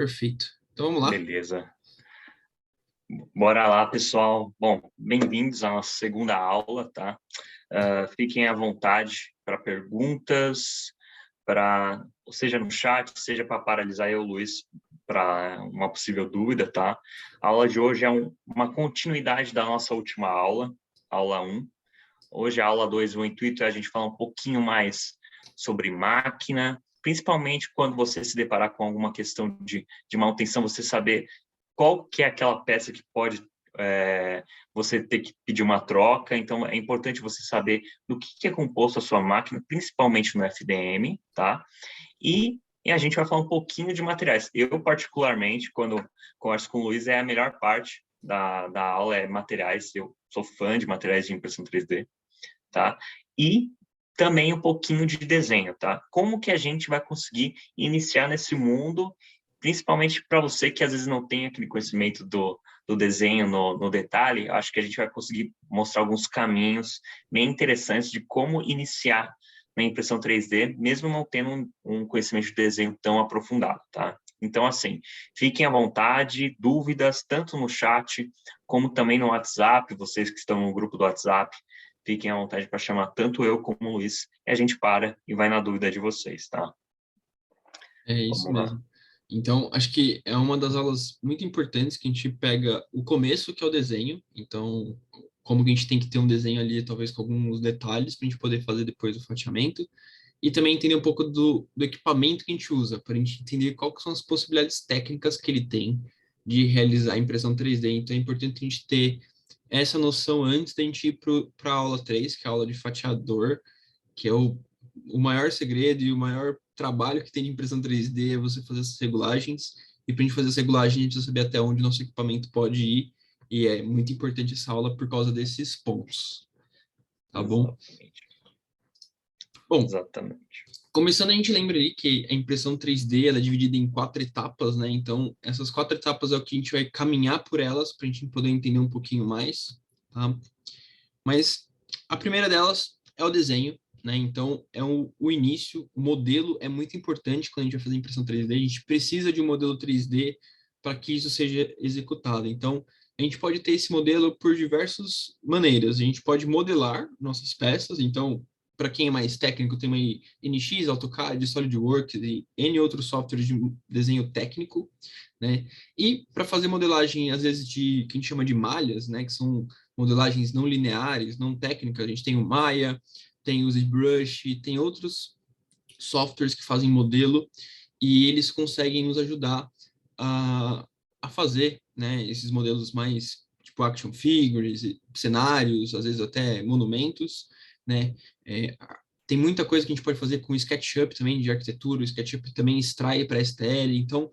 Perfeito. Então vamos lá. Beleza. Bora lá, pessoal. Bom, bem-vindos à nossa segunda aula, tá? Fiquem à vontade para perguntas, seja no chat, seja para paralisar eu, Luiz, para uma possível dúvida, tá? A aula de hoje é uma continuidade da nossa última aula, aula 1. Hoje, a aula 2, o intuito é a gente falar um pouquinho mais sobre máquina, principalmente quando você se deparar com alguma questão de manutenção, você saber qual que é aquela peça que pode você ter que pedir uma troca. Então, é importante você saber do que é composto a sua máquina, principalmente no FDM, tá? E a gente vai falar um pouquinho de materiais. Eu, particularmente, quando converso com o Luiz, é a melhor parte da aula, é materiais. Eu sou fã de materiais de impressão 3D, tá? E também um pouquinho de desenho, tá? Como que a gente vai conseguir iniciar nesse mundo, principalmente para você que às vezes não tem aquele conhecimento do desenho no detalhe, acho que a gente vai conseguir mostrar alguns caminhos bem interessantes de como iniciar na impressão 3D, mesmo não tendo um conhecimento de desenho tão aprofundado, tá? Então, assim, fiquem à vontade, dúvidas, tanto no chat, como também no WhatsApp, vocês que estão no grupo do WhatsApp, fiquem à vontade para chamar tanto eu como o Luiz, e a gente para e vai na dúvida de vocês, tá? É isso Vamos lá. mesmo. Então, acho que é uma das aulas muito importantes que a gente pega o começo, que é o desenho. Então, como que a gente tem que ter um desenho ali, talvez com alguns detalhes, para a gente poder fazer depois o fatiamento. E também entender um pouco do equipamento que a gente usa, para a gente entender quais que são as possibilidades técnicas que ele tem de realizar a impressão 3D. Então, é importante a gente ter essa noção antes da gente ir para a aula 3, que é a aula de fatiador, que é o maior segredo e o maior trabalho que tem de impressão 3D é você fazer essas regulagens. E para a gente fazer essa regulagem, a gente precisa saber até onde nosso equipamento pode ir. E é muito importante essa aula por causa desses pontos. Tá bom? Exatamente. Bom, Exatamente. começando, a gente lembra aí que a impressão 3D ela é dividida em 4 etapas, né? Então, essas 4 etapas é o que a gente vai caminhar por elas para a gente poder entender um pouquinho mais, tá? Mas a primeira delas é o desenho, né? Então, é o início, o modelo é muito importante quando a gente vai fazer impressão 3D. A gente precisa de um modelo 3D para que isso seja executado. Então, a gente pode ter esse modelo por diversas maneiras. A gente pode modelar nossas peças. Então, para quem é mais técnico, tem aí NX, AutoCAD, SolidWorks e N outros softwares de desenho técnico, né? E para fazer modelagem, às vezes, que a gente chama de malhas, né? Que são modelagens não lineares, não técnicas. A gente tem o Maya, tem o ZBrush, tem outros softwares que fazem modelo e eles conseguem nos ajudar a fazer, né, esses modelos mais tipo action figures, cenários, às vezes até monumentos, né? Tem muita coisa que a gente pode fazer com o SketchUp também de arquitetura, o SketchUp também extrai para STL, então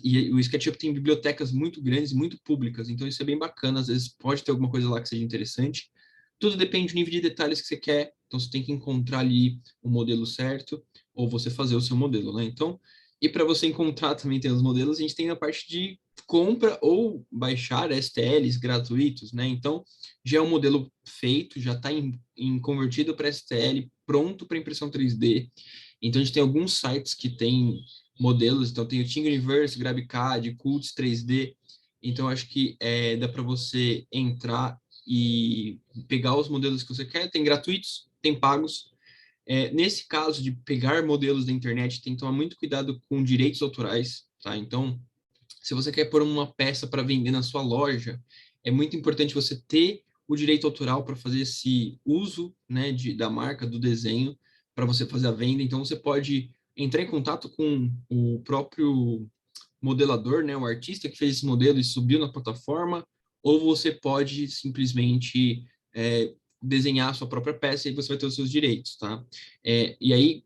e o SketchUp tem bibliotecas muito grandes e muito públicas, então isso é bem bacana, às vezes pode ter alguma coisa lá que seja interessante. Tudo depende do nível de detalhes que você quer, então você tem que encontrar ali o modelo certo, ou você fazer o seu modelo, né? Então, e para você encontrar também tem os modelos, a gente tem a parte de compra ou baixar STLs gratuitos, né? Então, já é um modelo feito, já está convertido para STL, pronto para impressão 3D. Então, a gente tem alguns sites que tem modelos, então tem o Thingiverse, GrabCAD, Cults 3D. Então, acho que dá para você entrar e pegar os modelos que você quer, tem gratuitos, tem pagos. Nesse caso de pegar modelos da internet, tem que tomar muito cuidado com direitos autorais, tá? Então, se você quer pôr uma peça para vender na sua loja, é muito importante você ter o direito autoral para fazer esse uso, né, da marca, do desenho, para você fazer a venda. Então, você pode entrar em contato com o próprio modelador, né, o artista que fez esse modelo e subiu na plataforma, ou você pode simplesmente desenhar a sua própria peça e você vai ter os seus direitos, tá? E aí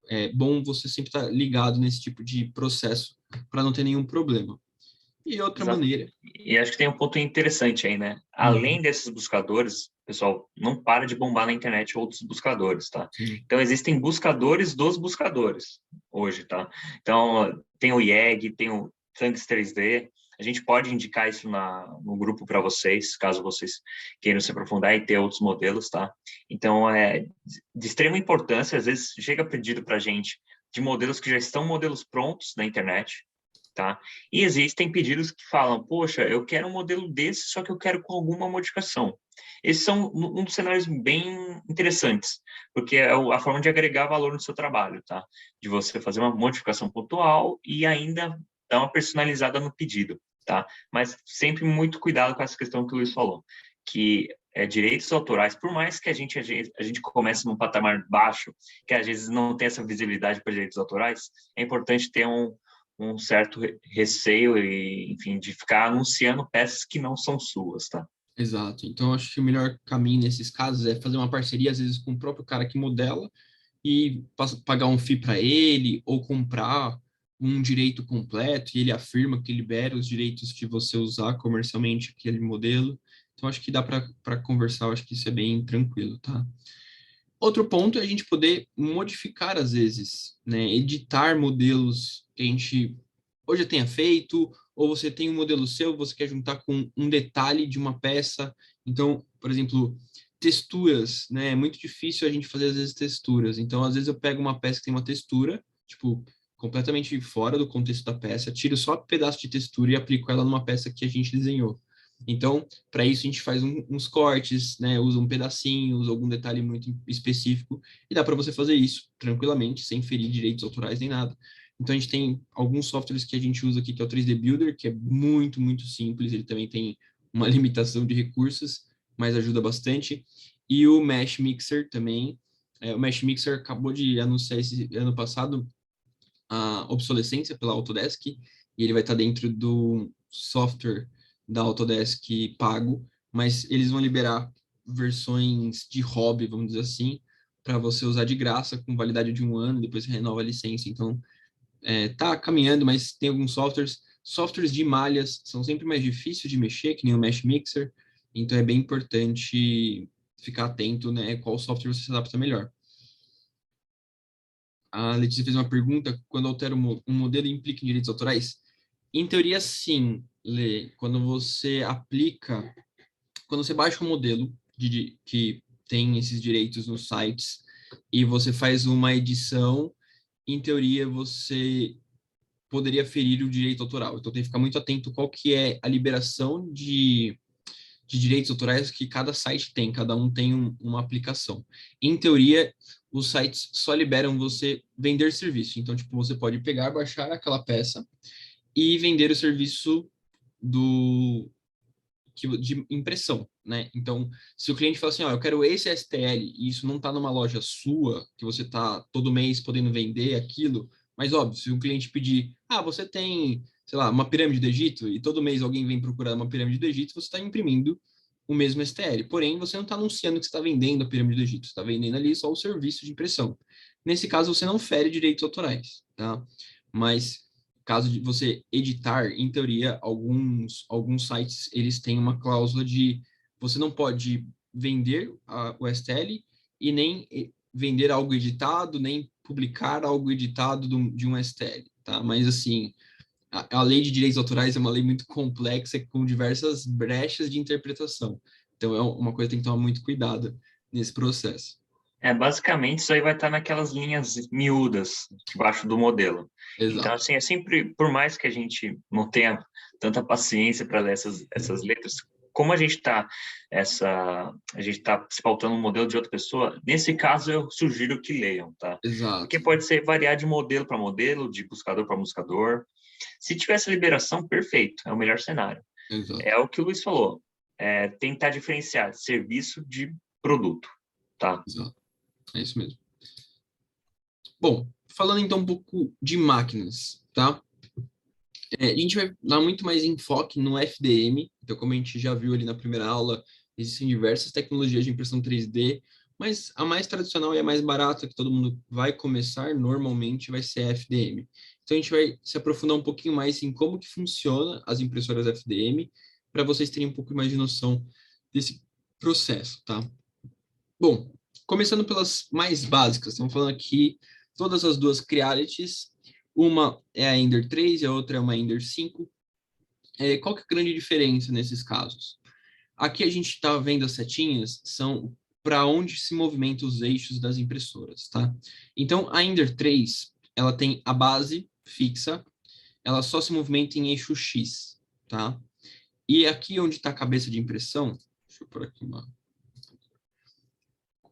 é bom você sempre estar ligado nesse tipo de processo para não ter nenhum problema. E outra Exato. maneira. E acho que tem um ponto interessante aí, né? Além desses buscadores, pessoal, não para de bombar na internet outros buscadores, tá? Sim. Então, existem buscadores dos buscadores hoje, tá? Então, tem o IEG, tem o Tanks 3D. A gente pode indicar isso no grupo para vocês, caso vocês queiram se aprofundar e ter outros modelos, tá? Então, é de extrema importância. Às vezes, chega pedido para a gente de modelos que já estão modelos prontos na internet, tá? E existem pedidos que falam, poxa, eu quero um modelo desse, só que eu quero com alguma modificação. Esses são um dos cenários bem interessantes, porque é a forma de agregar valor no seu trabalho, tá? De você fazer uma modificação pontual e ainda dar uma personalizada no pedido, tá? Mas sempre muito cuidado com essa questão que o Luiz falou, que direitos autorais, por mais que a gente comece num patamar baixo, que às vezes não tem essa visibilidade para direitos autorais, é importante ter um certo receio e, enfim, de ficar anunciando peças que não são suas, tá? Exato. Então, acho que o melhor caminho nesses casos é fazer uma parceria, às vezes, com o próprio cara que modela e pagar um FII para ele ou comprar um direito completo e ele afirma que libera os direitos de você usar comercialmente aquele modelo. Então, acho que dá para conversar, acho que isso é bem tranquilo, tá? Outro ponto é a gente poder modificar, às vezes, né? Editar modelos que a gente ou já tenha feito, ou você tem um modelo seu, você quer juntar com um detalhe de uma peça. Então, por exemplo, texturas, né? É muito difícil a gente fazer, às vezes, texturas. Então, às vezes, eu pego uma peça que tem uma textura, tipo, completamente fora do contexto da peça, tiro só um pedaço de textura e aplico ela numa peça que a gente desenhou. Então, para isso, a gente faz uns cortes, né? Usa um pedacinho, usa algum detalhe muito específico, e dá para você fazer isso tranquilamente, sem ferir direitos autorais nem nada. Então, a gente tem alguns softwares que a gente usa aqui, que é o 3D Builder, que é muito, muito simples, ele também tem uma limitação de recursos, mas ajuda bastante. E o Mesh Mixer também. O Mesh Mixer acabou de anunciar esse ano passado a obsolescência pela Autodesk, e ele vai estar dentro do software da Autodesk pago, mas eles vão liberar versões de hobby, vamos dizer assim, para você usar de graça, com validade de 1 ano, depois renova a licença. Então, tá caminhando, mas tem alguns softwares de malhas são sempre mais difíceis de mexer, que nem o Mesh Mixer, então é bem importante ficar atento, né, qual software você se adapta melhor. A Letícia fez uma pergunta, quando altera um modelo implica em direitos autorais? Em teoria, sim, Lê. Quando você baixa um modelo que tem esses direitos nos sites e você faz uma edição, em teoria você poderia ferir o direito autoral. Então tem que ficar muito atento qual que é a liberação de direitos autorais que cada site tem, cada um tem uma aplicação. Em teoria, os sites só liberam você vender serviço. Então, tipo, você pode pegar, baixar aquela peça e vender o serviço do de impressão, né? Então, se o cliente fala assim, ó, eu quero esse STL e isso não está numa loja sua, que você está todo mês podendo vender aquilo, mas óbvio, se o cliente pedir, você tem, sei lá, uma pirâmide do Egito e todo mês alguém vem procurar uma pirâmide do Egito, você está imprimindo o mesmo STL. Porém, você não está anunciando que está vendendo a pirâmide do Egito, você está vendendo ali só o serviço de impressão. Nesse caso, você não fere direitos autorais, tá? Mas caso de você editar, em teoria, alguns sites eles têm uma cláusula de você não pode vender o STL e nem vender algo editado, nem publicar algo editado de um STL, tá? Mas assim, a lei de direitos autorais é uma lei muito complexa com diversas brechas de interpretação. Então é uma coisa que tem que tomar muito cuidado nesse processo. Basicamente, isso aí vai estar naquelas linhas miúdas debaixo do modelo. Então, Exato. assim, é sempre, por mais que a gente não tenha tanta paciência para ler essas letras, como a gente tá se pautando um modelo de outra pessoa, nesse caso eu sugiro que leiam, tá? Porque Exato. pode ser variar de modelo para modelo, de buscador para buscador. Se tivesse liberação, perfeito, é o melhor cenário. Exato. É o que o Luiz falou, tentar diferenciar serviço de produto, tá? Exato. É isso mesmo. Bom, falando então um pouco de máquinas, tá? A gente vai dar muito mais enfoque no FDM. Então, como a gente já viu ali na primeira aula, existem diversas tecnologias de impressão 3D, mas a mais tradicional e a mais barata que todo mundo vai começar normalmente vai ser a FDM. Então, a gente vai se aprofundar um pouquinho mais em como que funciona as impressoras FDM, para vocês terem um pouco mais de noção desse processo, tá? Bom, começando pelas mais básicas, estamos falando aqui todas as duas Crealities, uma é a Ender 3 e a outra é uma Ender 5. Qual que é a grande diferença nesses casos? Aqui a gente está vendo as setinhas, são para onde se movimentam os eixos das impressoras, tá? Então, a Ender 3, ela tem a base fixa ela só se movimenta em eixo X, tá? E aqui onde está a cabeça de impressão, deixa eu pôr aqui uma...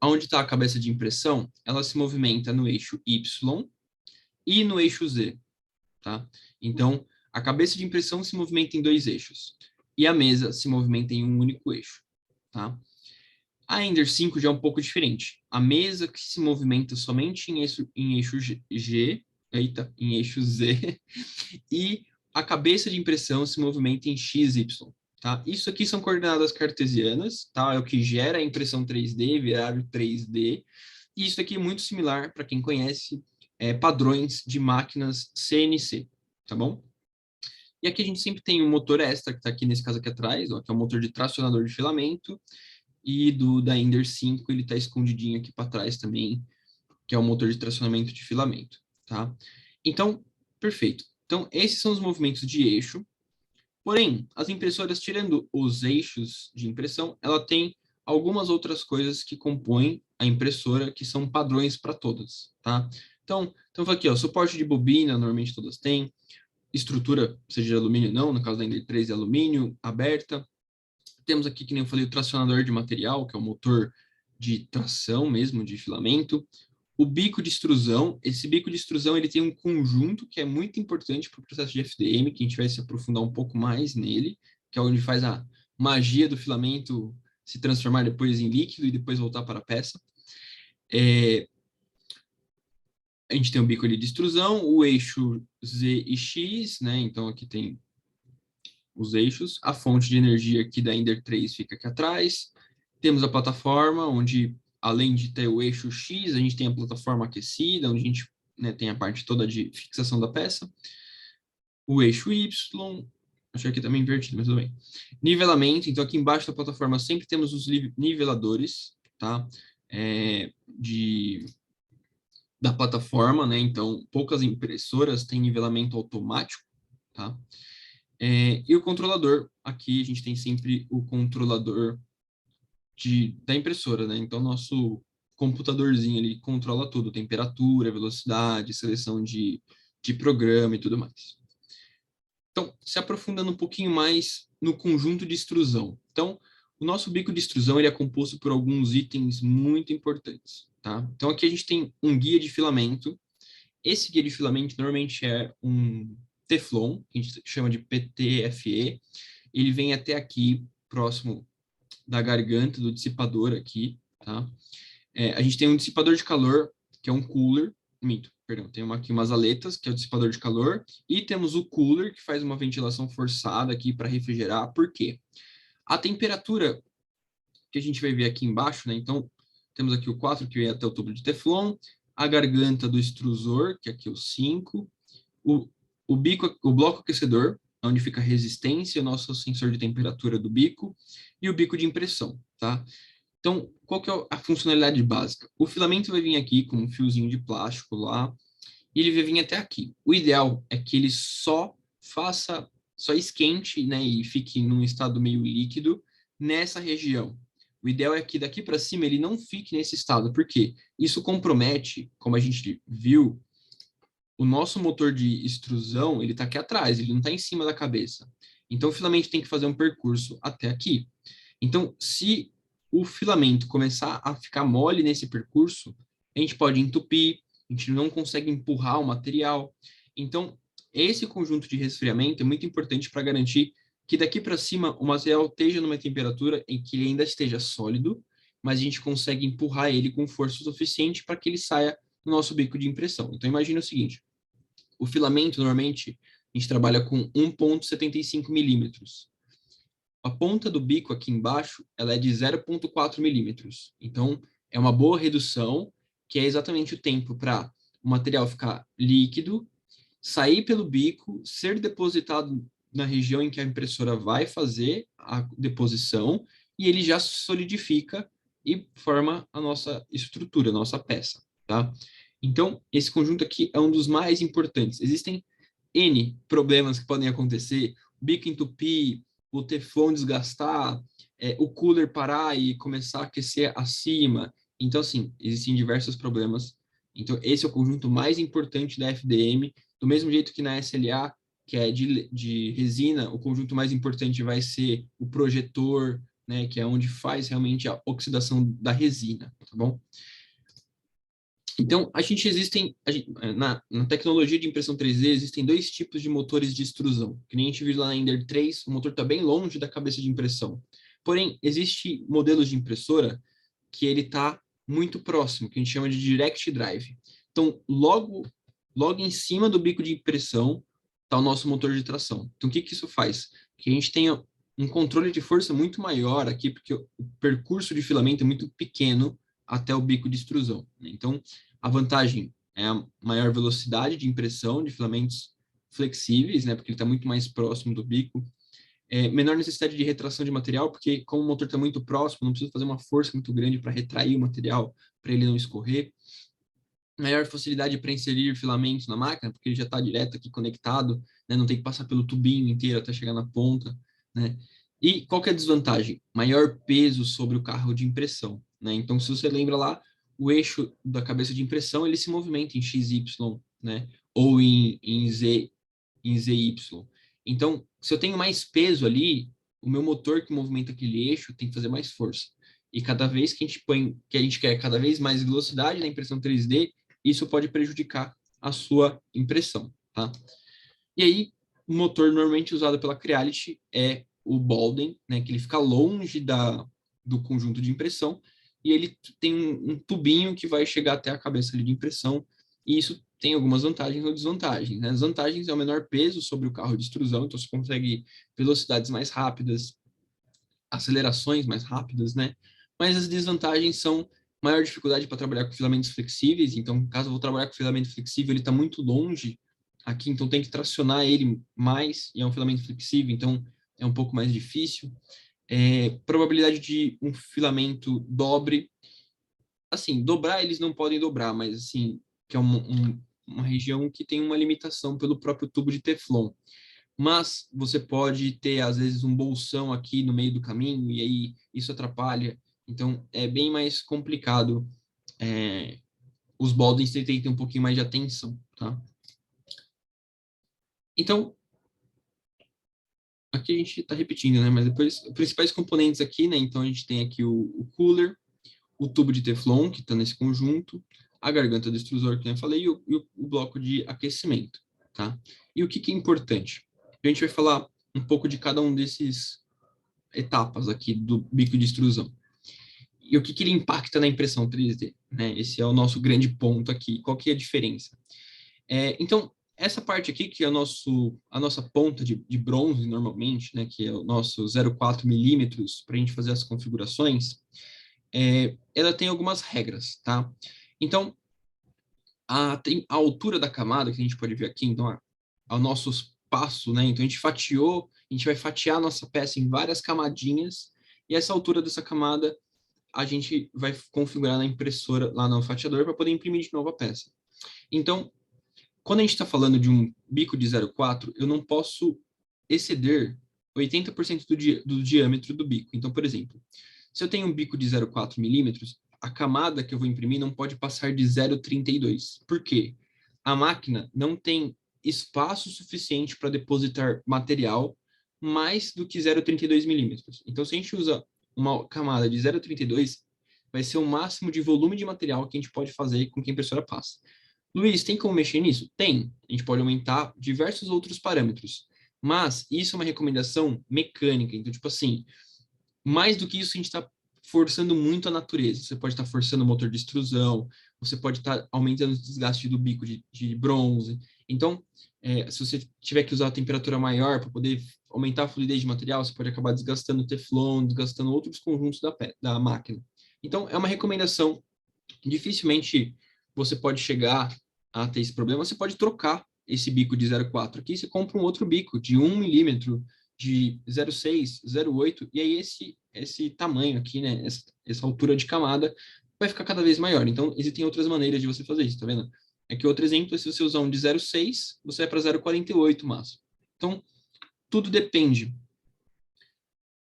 Onde está a cabeça de impressão, ela se movimenta no eixo Y e no eixo Z, tá? Então, a cabeça de impressão se movimenta em dois eixos e a mesa se movimenta em um único eixo, tá? A Ender 5 já é um pouco diferente. A mesa que se movimenta somente em eixo em eixo Z, e a cabeça de impressão se movimenta em x, y. Tá? Isso aqui são coordenadas cartesianas, tá? É o que gera a impressão 3D, virável 3D. E isso aqui é muito similar, para quem conhece, padrões de máquinas CNC, tá bom? E aqui a gente sempre tem um motor extra, que está aqui nesse caso aqui atrás, ó, que é o motor de tracionador de filamento, e da Ender 5 ele está escondidinho aqui para trás também, que é o motor de tracionamento de filamento, tá? Então, perfeito. Então, esses são os movimentos de eixo. Porém, as impressoras, tirando os eixos de impressão, ela tem algumas outras coisas que compõem a impressora, que são padrões para todas, tá? Então aqui, ó, suporte de bobina, normalmente todas têm. Estrutura, seja de alumínio não, no caso da Ender 3 é alumínio, aberta. Temos aqui, que nem eu falei, o tracionador de material, que é o motor de tração mesmo, de filamento. O bico de extrusão, esse bico de extrusão ele tem um conjunto que é muito importante para o processo de FDM, que a gente vai se aprofundar um pouco mais nele, que é onde faz a magia do filamento se transformar depois em líquido e depois voltar para a peça. A gente tem o bico ali de extrusão, o eixo Z e X, né? Então aqui tem os eixos. A fonte de energia aqui da Ender 3 fica aqui atrás. Temos a plataforma, onde, além de ter o eixo X, a gente tem a plataforma aquecida, onde a gente, né, tem a parte toda de fixação da peça. O eixo Y, achei aqui também invertido, mas tudo bem. Nivelamento, então aqui embaixo da plataforma sempre temos os niveladores, tá? Da plataforma, né? Então, poucas impressoras têm nivelamento automático, tá? E o controlador, aqui a gente tem sempre o controlador da impressora, né? Então, nosso computadorzinho, ele controla tudo, temperatura, velocidade, seleção de programa e tudo mais. Então, se aprofundando um pouquinho mais no conjunto de extrusão. Então, o nosso bico de extrusão, ele é composto por alguns itens muito importantes, tá? Então, aqui a gente tem um guia de filamento. Esse guia de filamento normalmente é um Teflon, que a gente chama de PTFE. Ele vem até aqui, próximo da garganta do dissipador aqui, tá? A gente tem um dissipador de calor, que é um cooler, perdão, tem aqui umas aletas, que é o dissipador de calor, e temos o cooler, que faz uma ventilação forçada aqui para refrigerar. Por quê? A temperatura que a gente vai ver aqui embaixo, né? Então, temos aqui o 4, que vem até o tubo de Teflon, a garganta do extrusor, que é aqui o 5, o bloco aquecedor, onde fica a resistência, o nosso sensor de temperatura do bico, e o bico de impressão, tá? Então, qual que é a funcionalidade básica? O filamento vai vir aqui com um fiozinho de plástico lá, e ele vai vir até aqui. O ideal é que ele só esquente, né, e fique num estado meio líquido nessa região. O ideal é que daqui para cima ele não fique nesse estado, porque isso compromete, como a gente viu, o nosso motor de extrusão, ele está aqui atrás, ele não está em cima da cabeça. Então, o filamento tem que fazer um percurso até aqui. Então, se o filamento começar a ficar mole nesse percurso, a gente pode entupir, a gente não consegue empurrar o material. Então, esse conjunto de resfriamento é muito importante para garantir que daqui para cima o material esteja numa temperatura em que ele ainda esteja sólido, mas a gente consegue empurrar ele com força suficiente para que ele saia no nosso bico de impressão. Então, imagine o seguinte, o filamento, normalmente, a gente trabalha com 1,75 milímetros. A ponta do bico aqui embaixo, ela é de 0,4 milímetros. Então, é uma boa redução, que é exatamente o tempo para o material ficar líquido, sair pelo bico, ser depositado na região em que a impressora vai fazer a deposição, e ele já solidifica e forma a nossa estrutura, a nossa peça, tá? Então, esse conjunto aqui é um dos mais importantes. Existem N problemas que podem acontecer, o bico entupir, o teflon desgastar, o cooler parar e começar a aquecer acima. Então, assim, existem diversos problemas. Então, esse é o conjunto mais importante da FDM, do mesmo jeito que na SLA, que é de resina, o conjunto mais importante vai ser o projetor, né, que é onde faz realmente a oxidação da resina, tá bom? Então, na tecnologia de impressão 3D, existem dois tipos de motores de extrusão. Que nem a gente viu lá na Ender 3, o motor está bem longe da cabeça de impressão. Porém, existe modelos de impressora que ele está muito próximo, que a gente chama de direct drive. Então, logo em cima do bico de impressão está o nosso motor de tração. Então, o que isso faz? Que a gente tenha um controle de força muito maior aqui, porque o percurso de filamento é muito pequeno até o bico de extrusão, né? Então, a vantagem é a maior velocidade de impressão de filamentos flexíveis, né? Porque ele está muito mais próximo do bico. Menor necessidade de retração de material, porque como o motor está muito próximo, não precisa fazer uma força muito grande para retrair o material, para ele não escorrer. Maior facilidade para inserir filamentos na máquina, porque ele já está direto aqui conectado, né? Não tem que passar pelo tubinho inteiro até chegar na ponta, né? E qual que é a desvantagem? Maior peso sobre o carro de impressão, né? Então, se você lembra lá, o eixo da cabeça de impressão, ele se movimenta em XY, né? Ou em ZY. Então, se eu tenho mais peso ali, o meu motor que movimenta aquele eixo tem que fazer mais força. E cada vez que a gente quer cada vez mais velocidade na impressão 3D, isso pode prejudicar a sua impressão, tá? E aí, o motor normalmente usado pela Creality é o Bolden, né, que ele fica longe do conjunto de impressão e ele tem um tubinho que vai chegar até a cabeça ali de impressão, e isso tem algumas vantagens ou desvantagens, né? As vantagens é o menor peso sobre o carro de extrusão, então você consegue velocidades mais rápidas, acelerações mais rápidas, né? Mas as desvantagens são maior dificuldade para trabalhar com filamentos flexíveis, então caso eu vou trabalhar com filamento flexível, ele está muito longe aqui, então tem que tracionar ele mais, e é um filamento flexível, então é um pouco mais difícil. Probabilidade de um filamento dobre, assim, dobrar eles não podem dobrar, mas assim, que é uma região que tem uma limitação pelo próprio tubo de Teflon. Mas você pode ter, às vezes, um bolsão aqui no meio do caminho, e aí isso atrapalha. Então, é bem mais complicado. Os Baldwins têm que ter um pouquinho mais de atenção, tá? Então, aqui a gente está repetindo, né? Mas depois, os principais componentes aqui, né? Então, a gente tem aqui o cooler, o tubo de Teflon, que está nesse conjunto, a garganta do extrusor, que eu falei, e o bloco de aquecimento, tá? E o que é importante? A gente vai falar um pouco de cada um desses etapas aqui do bico de extrusão. E o que ele impacta na impressão 3D, né? Esse é o nosso grande ponto aqui. Qual que é a diferença? Então, essa parte aqui, que é a nossa ponta de bronze, normalmente, né? Que é o nosso 0,4 milímetros, para a gente fazer as configurações, ela tem algumas regras, tá? Então, tem a altura da camada, que a gente pode ver aqui, então, ao nosso espaço, né? Então, a gente vai fatiar a nossa peça em várias camadinhas, e essa altura dessa camada a gente vai configurar na impressora, lá no fatiador, para poder imprimir de novo a peça. Então, quando a gente está falando de um bico de 0,4, eu não posso exceder 80% do diâmetro do bico. Então, por exemplo, se eu tenho um bico de 0,4 milímetros, a camada que eu vou imprimir não pode passar de 0,32. Por quê? A máquina não tem espaço suficiente para depositar material mais do que 0,32 milímetros. Então, se a gente usa uma camada de 0,32, vai ser o máximo de volume de material que a gente pode fazer com que a impressora passa. Luiz, tem como mexer nisso? Tem. A gente pode aumentar diversos outros parâmetros. Mas isso é uma recomendação mecânica. Então, tipo assim, mais do que isso, a gente está forçando muito a natureza. Você pode estar forçando o motor de extrusão, você pode estar aumentando o desgaste do bico de bronze. Então, se você tiver que usar a temperatura maior para poder aumentar a fluidez de material, você pode acabar desgastando o Teflon, desgastando outros conjuntos da máquina. Então, é uma recomendação. Dificilmente você pode chegar a ter esse problema. Você pode trocar esse bico de 0,4 aqui, você compra um outro bico de 1 milímetro, de 0,6, 0,8, e aí esse tamanho aqui, né, essa altura de camada vai ficar cada vez maior. Então, existem outras maneiras de você fazer isso, tá vendo? Aqui outro exemplo é se você usar um de 0,6, você vai para 0,48 máximo. Então, tudo depende.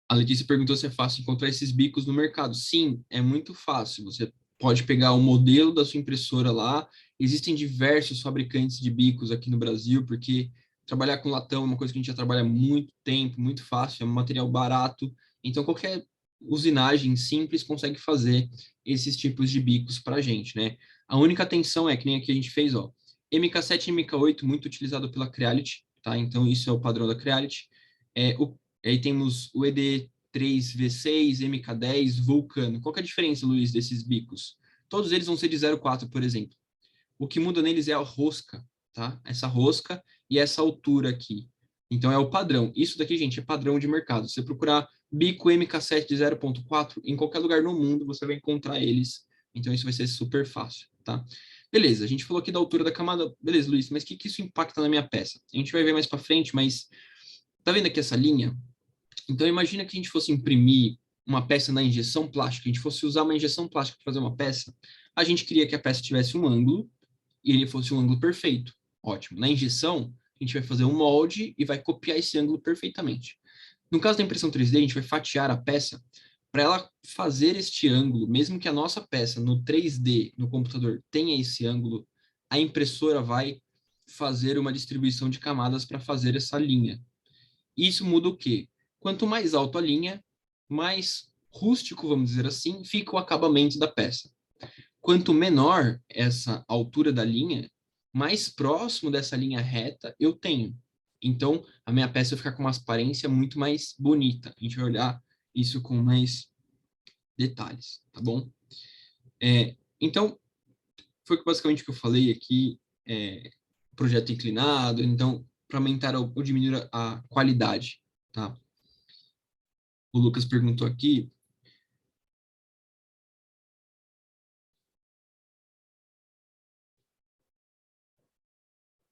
A Letícia perguntou se é fácil encontrar esses bicos no mercado. Sim, é muito fácil. Você pode pegar o modelo da sua impressora lá. Existem diversos fabricantes de bicos aqui no Brasil, porque trabalhar com latão é uma coisa que a gente já trabalha há muito tempo, muito fácil, é um material barato. Então, qualquer usinagem simples consegue fazer esses tipos de bicos para a gente, né? A única tensão é que nem aqui a gente fez, ó, MK7 e MK8, muito utilizado pela Creality, tá? Então, isso é o padrão da Creality. Aí temos o ED3V6, MK10, Vulcano. Qual que é a diferença, Luiz, desses bicos? Todos eles vão ser de 0,4, por exemplo. O que muda neles é a rosca, tá? Essa rosca e essa altura aqui. Então, é o padrão. Isso daqui, gente, é padrão de mercado. Se você procurar bico MK7 de 0,4, em qualquer lugar no mundo, você vai encontrar eles. Então, isso vai ser super fácil, tá? Beleza, a gente falou aqui da altura da camada. Beleza, Luiz, mas o que isso impacta na minha peça? A gente vai ver mais para frente, mas tá vendo aqui essa linha? Então, imagina que a gente fosse imprimir uma peça na injeção plástica, a gente fosse usar uma injeção plástica para fazer uma peça, a gente queria que a peça tivesse um ângulo e ele fosse um ângulo perfeito. Ótimo. Na injeção, a gente vai fazer um molde e vai copiar esse ângulo perfeitamente. No caso da impressão 3D, a gente vai fatiar a peça para ela fazer este ângulo, mesmo que a nossa peça no 3D, no computador, tenha esse ângulo, a impressora vai fazer uma distribuição de camadas para fazer essa linha. Isso muda o quê? Quanto mais alto a linha, mais rústico, vamos dizer assim, fica o acabamento da peça. Quanto menor essa altura da linha, mais próximo dessa linha reta eu tenho. Então, a minha peça vai ficar com uma aparência muito mais bonita. A gente vai olhar isso com mais detalhes, tá bom? Então, foi basicamente o que eu falei aqui, projeto inclinado, então, para aumentar ou diminuir a qualidade, tá? O Lucas perguntou aqui.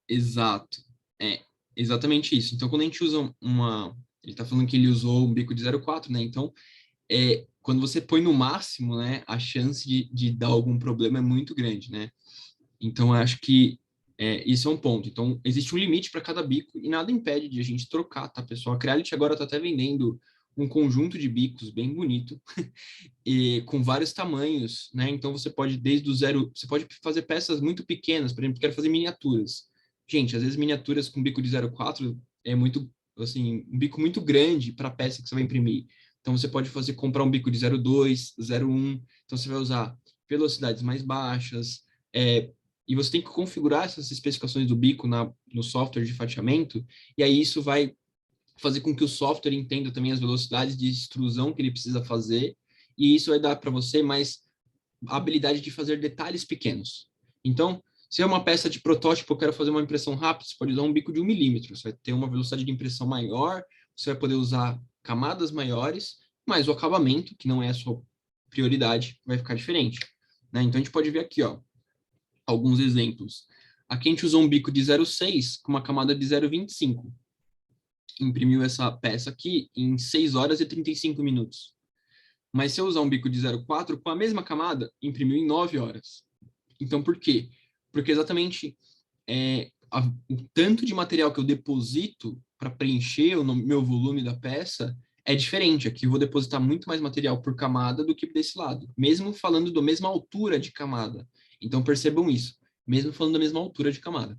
Exato. É, exatamente isso. Então, quando a gente usa uma. Ele está falando que ele usou um bico de 0,4, né? Então, quando você põe no máximo, né, a chance de dar algum problema é muito grande, né? Então, eu acho que isso é um ponto. Então, existe um limite para cada bico e nada impede de a gente trocar, tá, pessoal? A Creality agora está até vendendo um conjunto de bicos bem bonito e com vários tamanhos, né? Então você pode desde o zero, você pode fazer peças muito pequenas, por exemplo, quero fazer miniaturas. Gente, às vezes miniaturas com bico de 0,4 é muito, assim, um bico muito grande para a peça que você vai imprimir. Então você pode comprar um bico de 0,2, 0,1, então você vai usar velocidades mais baixas, e você tem que configurar essas especificações do bico no software de fatiamento, e aí isso vai fazer com que o software entenda também as velocidades de extrusão que ele precisa fazer, e isso vai dar para você mais a habilidade de fazer detalhes pequenos. Então, se é uma peça de protótipo, eu quero fazer uma impressão rápida, você pode usar um bico de 1 milímetro, você vai ter uma velocidade de impressão maior, você vai poder usar camadas maiores, mas o acabamento, que não é a sua prioridade, vai ficar diferente. Né? Então, a gente pode ver aqui, ó, alguns exemplos. Aqui a gente usou um bico de 0,6 com uma camada de 0,25. Imprimiu essa peça aqui em 6 horas e 35 minutos. Mas se eu usar um bico de 0,4 com a mesma camada, imprimiu em 9 horas. Então, por quê? Porque exatamente o tanto de material que eu deposito para preencher o meu volume da peça é diferente. Aqui eu vou depositar muito mais material por camada do que desse lado, mesmo falando da mesma altura de camada. Então, percebam isso, mesmo falando da mesma altura de camada.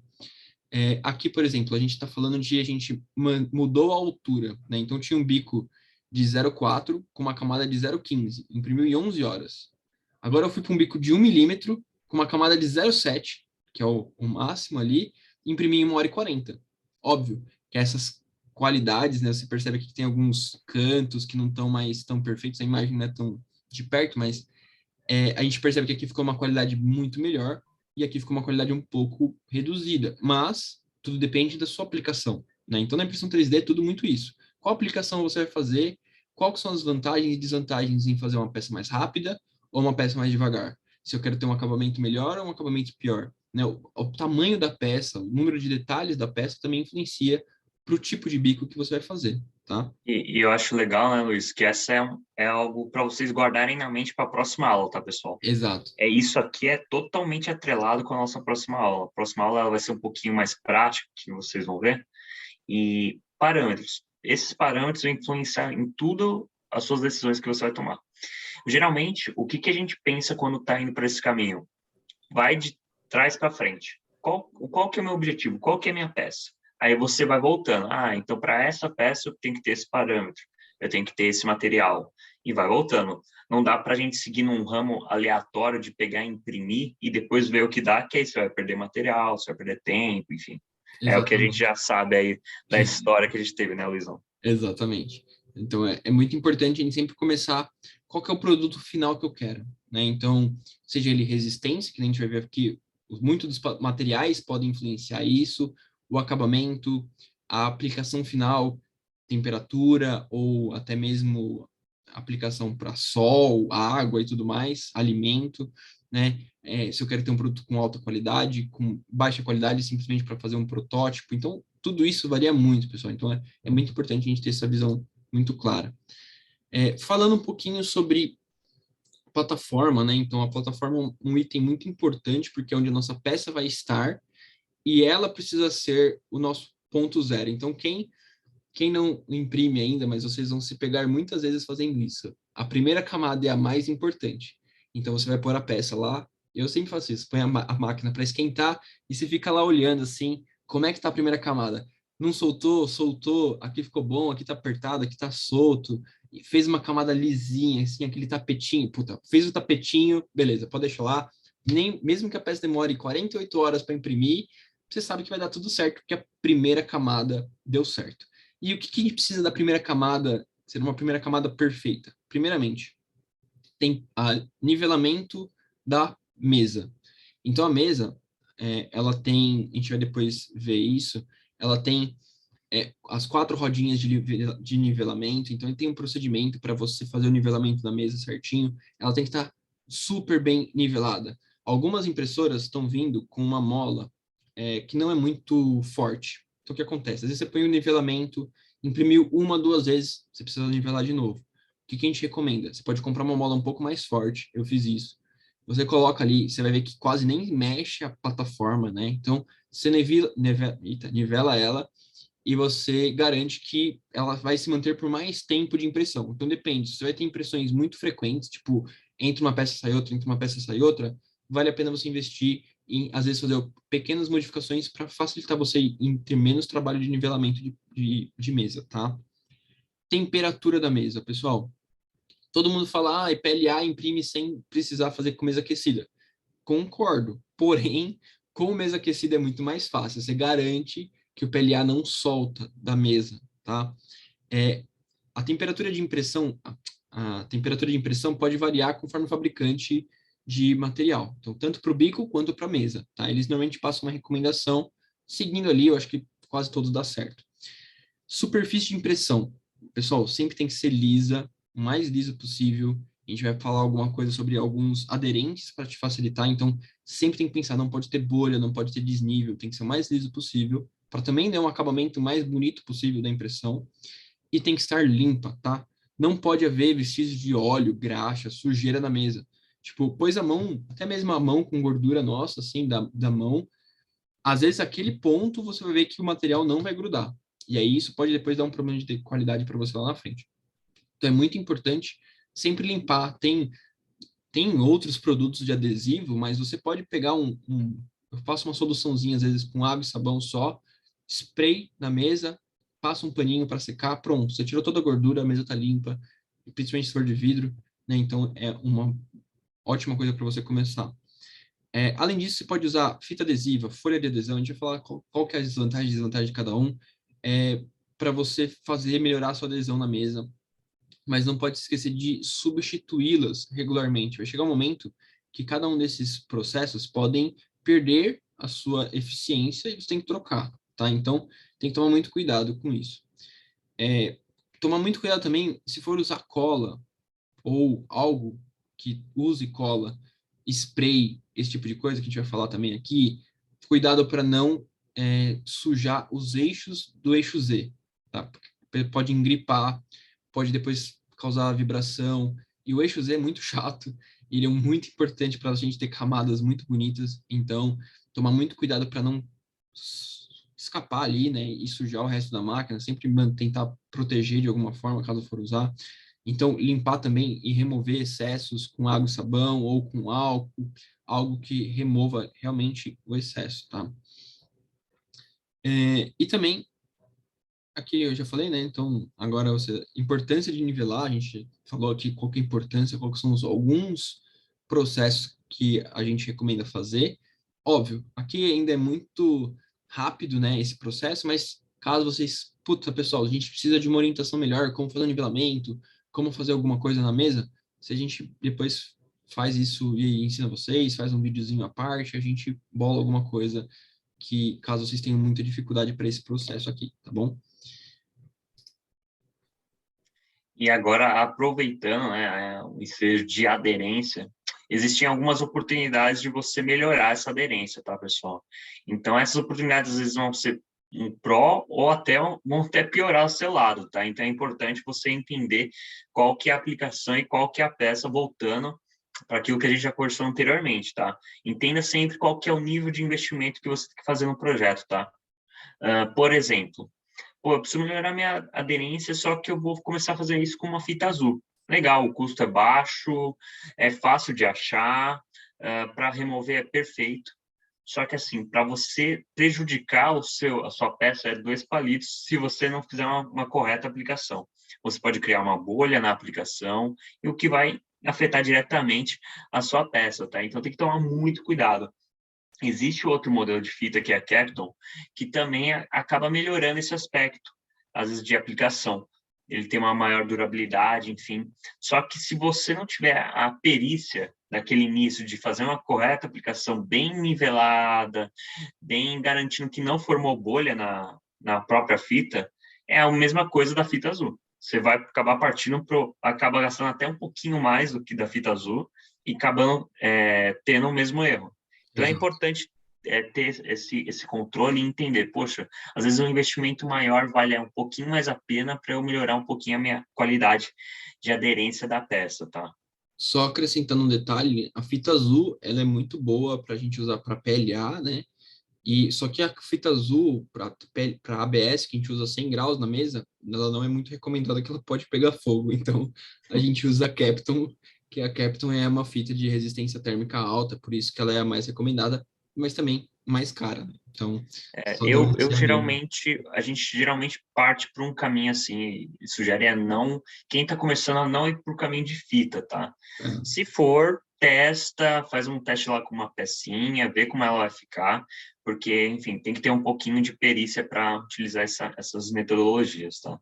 Aqui, por exemplo, a gente está falando de a gente mudou a altura, né? Então tinha um bico de 0,4 com uma camada de 0,15, imprimiu em 11 horas. Agora eu fui para um bico de 1 milímetro com uma camada de 0,7, que é o máximo ali, e imprimi em 1 hora e 40. Óbvio que essas qualidades, né? Você percebe aqui que tem alguns cantos que não estão mais tão perfeitos, a imagem não é tão de perto, mas a gente percebe que aqui ficou uma qualidade muito melhor e aqui ficou uma qualidade um pouco reduzida, mas tudo depende da sua aplicação, né? Então, na impressão 3D é tudo muito isso. Qual aplicação você vai fazer? Quais são as vantagens e desvantagens em fazer uma peça mais rápida ou uma peça mais devagar? Se eu quero ter um acabamento melhor ou um acabamento pior, né? O tamanho da peça, o número de detalhes da peça também influencia para o tipo de bico que você vai fazer, tá? E eu acho legal, né, Luiz, que essa é algo para vocês guardarem na mente para a próxima aula, tá, pessoal? Exato. Isso aqui é totalmente atrelado com a nossa próxima aula. A próxima aula ela vai ser um pouquinho mais prática, que vocês vão ver. E parâmetros. Esses parâmetros vão influenciar em tudo as suas decisões que você vai tomar. Geralmente, o que a gente pensa quando está indo para esse caminho? Vai de trás para frente. Qual que é o meu objetivo? Qual que é a minha peça? Aí você vai voltando. Ah, então para essa peça eu tenho que ter esse parâmetro, eu tenho que ter esse material. E vai voltando. Não dá para a gente seguir num ramo aleatório de pegar e imprimir e depois ver o que dá, que aí você vai perder material, você vai perder tempo, enfim. É o que a gente Exatamente. já sabe aí da história que a gente teve, né, Luizão? Exatamente. Então, é muito importante a gente sempre começar qual que é o produto final que eu quero, né? Então, seja ele resistência, que a gente vai ver aqui, muitos dos materiais podem influenciar isso, o acabamento, a aplicação final, temperatura, ou até mesmo aplicação para sol, água e tudo mais, alimento, né? Se eu quero ter um produto com alta qualidade, com baixa qualidade, simplesmente para fazer um protótipo. Então, tudo isso varia muito, pessoal. Então, é muito importante a gente ter essa visão muito clara. Falando um pouquinho sobre plataforma, né? Então, a plataforma é um item muito importante, porque é onde a nossa peça vai estar, e ela precisa ser o nosso ponto zero. Então, quem não imprime ainda, mas vocês vão se pegar muitas vezes fazendo isso. A primeira camada é a mais importante. Então, você vai pôr a peça lá. Eu sempre faço isso, põe a máquina para esquentar e você fica lá olhando assim, como é que tá a primeira camada? Não soltou, soltou, aqui ficou bom, aqui tá apertado, aqui tá solto. E fez uma camada lisinha, assim, aquele tapetinho. Puta, fez o tapetinho, beleza, pode deixar lá. Nem, mesmo que a peça demore 48 horas para imprimir, você sabe que vai dar tudo certo, porque a primeira camada deu certo. E o que a gente precisa da primeira camada, ser uma primeira camada perfeita? Primeiramente, tem a nivelamento da mesa. Então, a mesa, ela tem, a gente vai depois ver isso, ela tem as 4 rodinhas de nivelamento, então tem um procedimento para você fazer o nivelamento da mesa certinho, ela tem que estar super bem nivelada. Algumas impressoras estão vindo com uma mola que não é muito forte. Então, o que acontece? Às vezes você põe o nivelamento, imprimiu uma, duas vezes, você precisa nivelar de novo. O que a gente recomenda? Você pode comprar uma mola um pouco mais forte, eu fiz isso. Você coloca ali, você vai ver que quase nem mexe a plataforma, né? Então, você nivela ela e você garante que ela vai se manter por mais tempo de impressão. Então, depende. Se você vai ter impressões muito frequentes, tipo, entre uma peça sai outra, entre uma peça sai outra, vale a pena você investir em, às vezes, fazer pequenas modificações para facilitar você em ter menos trabalho de nivelamento de mesa, tá? Temperatura da mesa, pessoal. Todo mundo fala, PLA imprime sem precisar fazer com mesa aquecida. Concordo. Porém, com mesa aquecida é muito mais fácil. Você garante que o PLA não solta da mesa, tá? É, a temperatura de impressão, a temperatura de impressão pode variar conforme o fabricante de material. Então, tanto para o bico quanto para a mesa, tá? Eles normalmente passam uma recomendação, seguindo ali, eu acho que quase todos dá certo. Superfície de impressão. Pessoal, sempre tem que ser lisa, o mais lisa possível. A gente vai falar alguma coisa sobre alguns aderentes para te facilitar, então sempre tem que pensar, não pode ter bolha, não pode ter desnível, tem que ser o mais liso possível, para também dar um acabamento mais bonito possível da impressão, e tem que estar limpa, tá? Não pode haver vestígios de óleo, graxa, sujeira na mesa. Tipo, pôs a mão, até mesmo a mão com gordura nossa, assim, da mão, às vezes aquele ponto você vai ver que o material não vai grudar. E aí isso pode depois dar um problema de qualidade para você lá na frente. Então é muito importante sempre limpar. Tem outros produtos de adesivo, mas você pode pegar eu faço uma soluçãozinha às vezes com água e sabão só, spray na mesa, passa um paninho para secar, pronto. Você tirou toda a gordura, a mesa está limpa, principalmente se for de vidro, né? Então é uma ótima coisa para você começar. Além disso, você pode usar fita adesiva, folha de adesão, a gente vai falar qual que é a desvantagem e desvantagem de cada um, para você fazer melhorar a sua adesão na mesa, mas não pode esquecer de substituí-las regularmente. Vai chegar um momento que cada um desses processos podem perder a sua eficiência e você tem que trocar, tá? Então, tem que tomar muito cuidado com isso. Tomar muito cuidado também se for usar cola ou algo que use cola, spray, esse tipo de coisa que a gente vai falar também aqui, cuidado para não sujar os eixos do eixo Z, tá? Porque pode engripar, pode depois causar vibração, e o eixo Z é muito chato, ele é muito importante para a gente ter camadas muito bonitas, então tomar muito cuidado para não escapar ali, né, e sujar o resto da máquina, sempre tentar proteger de alguma forma, caso for usar. Então, limpar também e remover excessos com água e sabão ou com álcool, algo que remova realmente o excesso, tá? E também, aqui eu já falei, né? Então, agora importância de nivelar, a gente falou aqui qual que é a importância, quais são alguns processos que a gente recomenda fazer. Óbvio, aqui ainda é muito rápido, né, esse processo, mas caso vocês, puta, pessoal, a gente precisa de uma orientação melhor, como fazer um nivelamento, como fazer alguma coisa na mesa, se a gente depois faz isso e ensina vocês, faz um videozinho à parte, a gente bola alguma coisa que, caso vocês tenham muita dificuldade para esse processo aqui, tá bom? E agora, aproveitando, né, o ensejo de aderência, existem algumas oportunidades de você melhorar essa aderência, tá, pessoal? Então, essas oportunidades, às vezes, vão ser um pró ou até vão até piorar o seu lado, tá? Então, é importante você entender qual que é a aplicação e qual que é a peça voltando para aquilo que a gente já conversou anteriormente, tá? Entenda sempre qual que é o nível de investimento que você tem que fazer no projeto, tá? Por exemplo, pô, eu preciso melhorar minha aderência, só que eu vou começar a fazer isso com uma fita azul. Legal, o custo é baixo, é fácil de achar, para remover é perfeito. Só que assim, para você prejudicar a sua peça é 2 palitos se você não fizer uma correta aplicação. Você pode criar uma bolha na aplicação, e o que vai afetar diretamente a sua peça, tá? Então tem que tomar muito cuidado. Existe outro modelo de fita, que é a Capton, que também acaba melhorando esse aspecto, às vezes, de aplicação. Ele tem uma maior durabilidade, enfim. Só que se você não tiver a perícia daquele início de fazer uma correta aplicação bem nivelada, bem garantindo que não formou bolha na própria fita, é a mesma coisa da fita azul. Você vai acabar acaba gastando até um pouquinho mais do que da fita azul e acabando tendo o mesmo erro. Então, é Exato. importante ter esse controle e entender, poxa, às vezes um investimento maior vale um pouquinho mais a pena para eu melhorar um pouquinho a minha qualidade de aderência da peça, tá? Só acrescentando um detalhe, a fita azul, ela é muito boa para a gente usar para PLA, né? E só que a fita azul para ABS, que a gente usa 100 graus na mesa, ela não é muito recomendada que ela pode pegar fogo. Então, a gente usa a Kapton, que a Kapton é uma fita de resistência térmica alta, por isso que ela é a mais recomendada, mas também mais cara, né? Então, só dando Eu esse adendo. a gente geralmente parte por um caminho assim, e sugere quem está começando a não ir por caminho de fita, tá? É. Se for, testa, faz um teste lá com uma pecinha, vê como ela vai ficar, porque, enfim, tem que ter um pouquinho de perícia para utilizar essas metodologias, tá?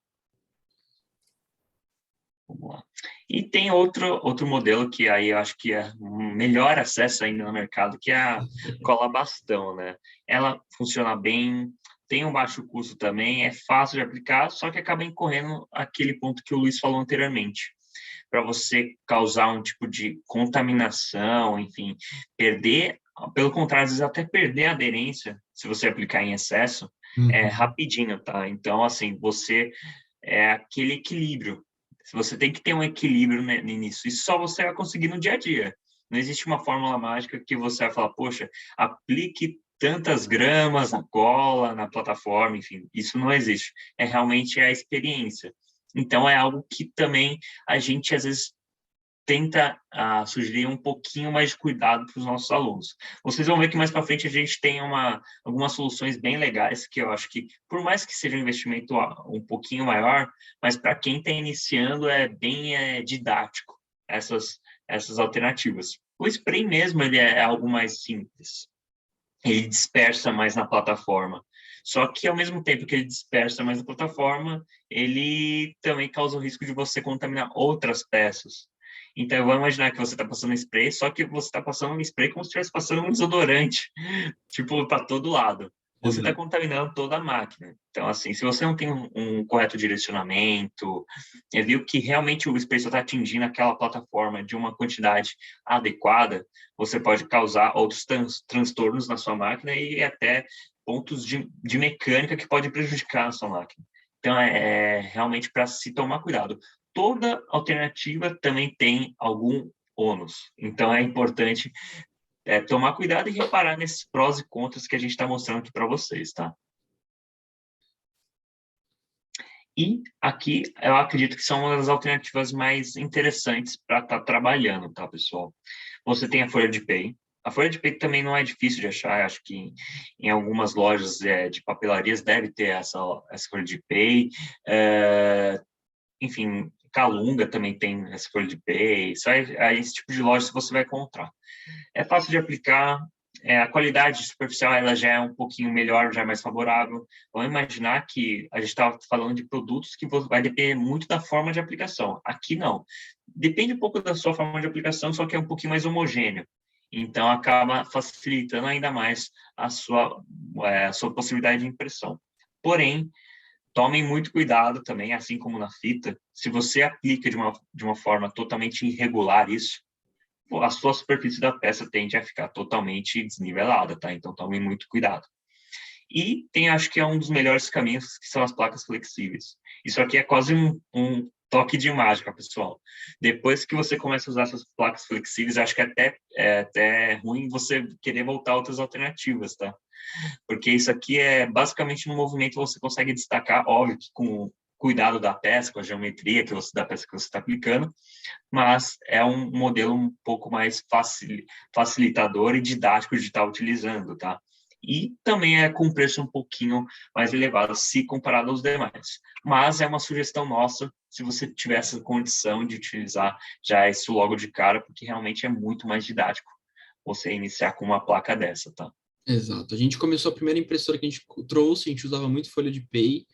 Vamos lá. E tem outro modelo que aí eu acho que é um melhor acesso ainda no mercado, que é a cola bastão, né? Ela funciona bem, tem um baixo custo também, é fácil de aplicar, só que acaba incorrendo aquele ponto que o Luiz falou anteriormente. Para você causar um tipo de contaminação, enfim, pelo contrário, às vezes até perder a aderência, se você aplicar em excesso, é Uhum. rapidinho, tá? Então, assim, é aquele equilíbrio. Você tem que ter um equilíbrio nisso. Isso só você vai conseguir no dia a dia. Não existe uma fórmula mágica que você vai falar, poxa, aplique tantas gramas na cola, na plataforma, enfim, isso não existe. É realmente a experiência. Então, é algo que também a gente, às vezes, tenta sugerir um pouquinho mais de cuidado para os nossos alunos. Vocês vão ver que mais para frente a gente tem algumas soluções bem legais que eu acho que, por mais que seja um investimento um pouquinho maior, mas para quem está iniciando é bem didático essas alternativas. O spray mesmo ele é algo mais simples. Ele dispersa mais na plataforma. Só que, ao mesmo tempo que ele dispersa mais na plataforma, ele também causa o risco de você contaminar outras peças. Então, vamos imaginar que você está passando spray, só que você está passando um spray como se estivesse passando um desodorante, tipo, para todo lado. Você está Exato. contaminando toda a máquina. Então, assim, se você não tem um correto direcionamento, viu que realmente o spray só está atingindo aquela plataforma de uma quantidade adequada, você pode causar outros transtornos na sua máquina e até pontos de mecânica que podem prejudicar a sua máquina. Então, é realmente para se tomar cuidado. Toda alternativa também tem algum ônus. Então, é importante tomar cuidado e reparar nesses prós e contras que a gente está mostrando aqui para vocês, tá? E aqui eu acredito que são uma das alternativas mais interessantes para estar trabalhando, tá, pessoal? Você tem a folha de pay. A folha de peito também não é difícil de achar, acho que em algumas lojas de papelarias deve ter essa folha de pay. Enfim, Calunga também tem essa folha de pay. Só esse tipo de loja você vai encontrar. É fácil de aplicar, a qualidade superficial ela já é um pouquinho melhor, já é mais favorável. Vamos imaginar que a gente estava falando de produtos que vai depender muito da forma de aplicação. Aqui não. Depende um pouco da sua forma de aplicação, só que é um pouquinho mais homogêneo. Então, acaba facilitando ainda mais a sua possibilidade de impressão. Porém, tomem muito cuidado também, assim como na fita, se você aplica de uma forma totalmente irregular isso, a sua superfície da peça tende a ficar totalmente desnivelada, tá? Então, tomem muito cuidado. E tem, acho que é um dos melhores caminhos, que são as placas flexíveis. Isso aqui é quase um toque de mágica, pessoal. Depois que você começa a usar essas placas flexíveis, acho que é até ruim você querer voltar a outras alternativas, tá? Porque isso aqui é basicamente no movimento você consegue destacar, óbvio que com cuidado da peça, com a geometria da peça que você está aplicando, mas é um modelo um pouco mais facilitador e didático de estar utilizando, tá? E também é com preço um pouquinho mais elevado se comparado aos demais. Mas é uma sugestão nossa, se você tiver essa condição de utilizar já isso logo de cara, porque realmente é muito mais didático você iniciar com uma placa dessa, tá? Exato. A gente começou a primeira impressora que a gente trouxe, a gente usava muito folha de pay.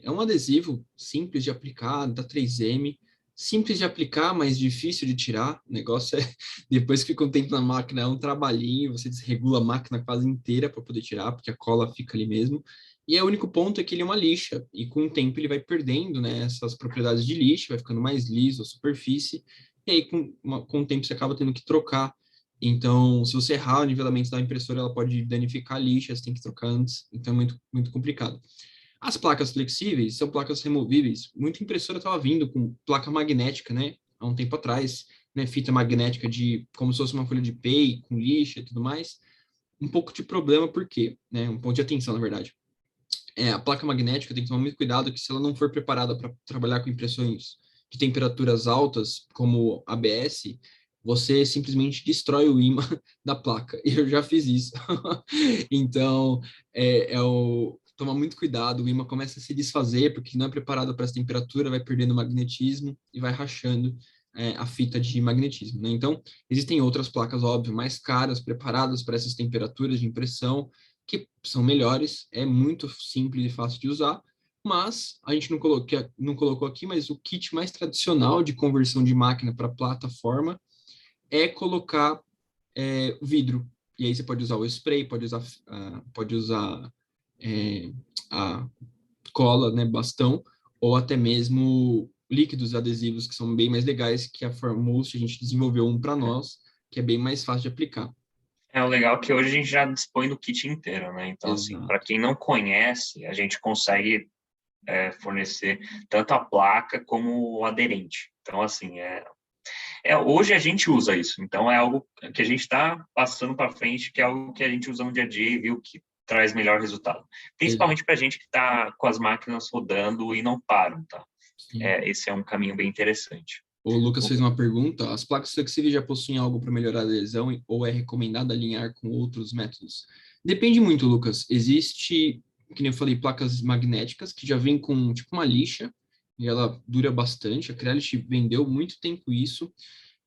É um adesivo simples de aplicar, da 3M, simples de aplicar, mas difícil de tirar. O negócio é, depois que fica um tempo na máquina, é um trabalhinho, você desregula a máquina quase inteira para poder tirar, porque a cola fica ali mesmo. E o único ponto é que ele é uma lixa, e com o tempo ele vai perdendo, né, essas propriedades de lixa, vai ficando mais liso a superfície, e aí com o tempo você acaba tendo que trocar. Então, se você errar o nivelamento da impressora, ela pode danificar a lixa, você tem que trocar antes, então é muito, muito complicado. As placas flexíveis são placas removíveis. Muita impressora estava vindo com placa magnética, né? Há um tempo atrás, né? Fita magnética de como se fosse uma folha de pay, com lixa e tudo mais. Um pouco de problema, por quê? Né? Um ponto de atenção, na verdade. A placa magnética tem que tomar muito cuidado que se ela não for preparada para trabalhar com impressões de temperaturas altas, como ABS, você simplesmente destrói o ímã da placa. E eu já fiz isso. Então, tomar muito cuidado, o ímã começa a se desfazer, porque não é preparado para essa temperatura, vai perdendo magnetismo e vai rachando a fita de magnetismo. Né? Então, existem outras placas, óbvio, mais caras, preparadas para essas temperaturas de impressão, que são melhores, é muito simples e fácil de usar, mas a gente não colocou aqui, mas o kit mais tradicional de conversão de máquina para plataforma é colocar vidro. E aí você pode usar o spray, pode usar é, a cola, né, bastão, ou até mesmo líquidos adesivos que são bem mais legais, que a Formust, a gente desenvolveu um para nós, que é bem mais fácil de aplicar. É o legal que hoje a gente já dispõe do kit inteiro, né? Então, assim, para Exato. quem não conhece, a gente consegue fornecer tanto a placa como o aderente. Então, assim, hoje a gente usa isso. Então, é algo que a gente está passando para frente, que é algo que a gente usa no dia a dia e viu que traz melhor resultado. Exato. Principalmente para a gente que está com as máquinas rodando e não param, tá? Sim. Esse é um caminho bem interessante. O Lucas fez uma pergunta: as placas flexíveis já possuem algo para melhorar a adesão ou é recomendado alinhar com outros métodos? Depende muito, Lucas. Existe, que nem eu falei, placas magnéticas que já vêm com tipo uma lixa e ela dura bastante. A Creality vendeu muito tempo isso.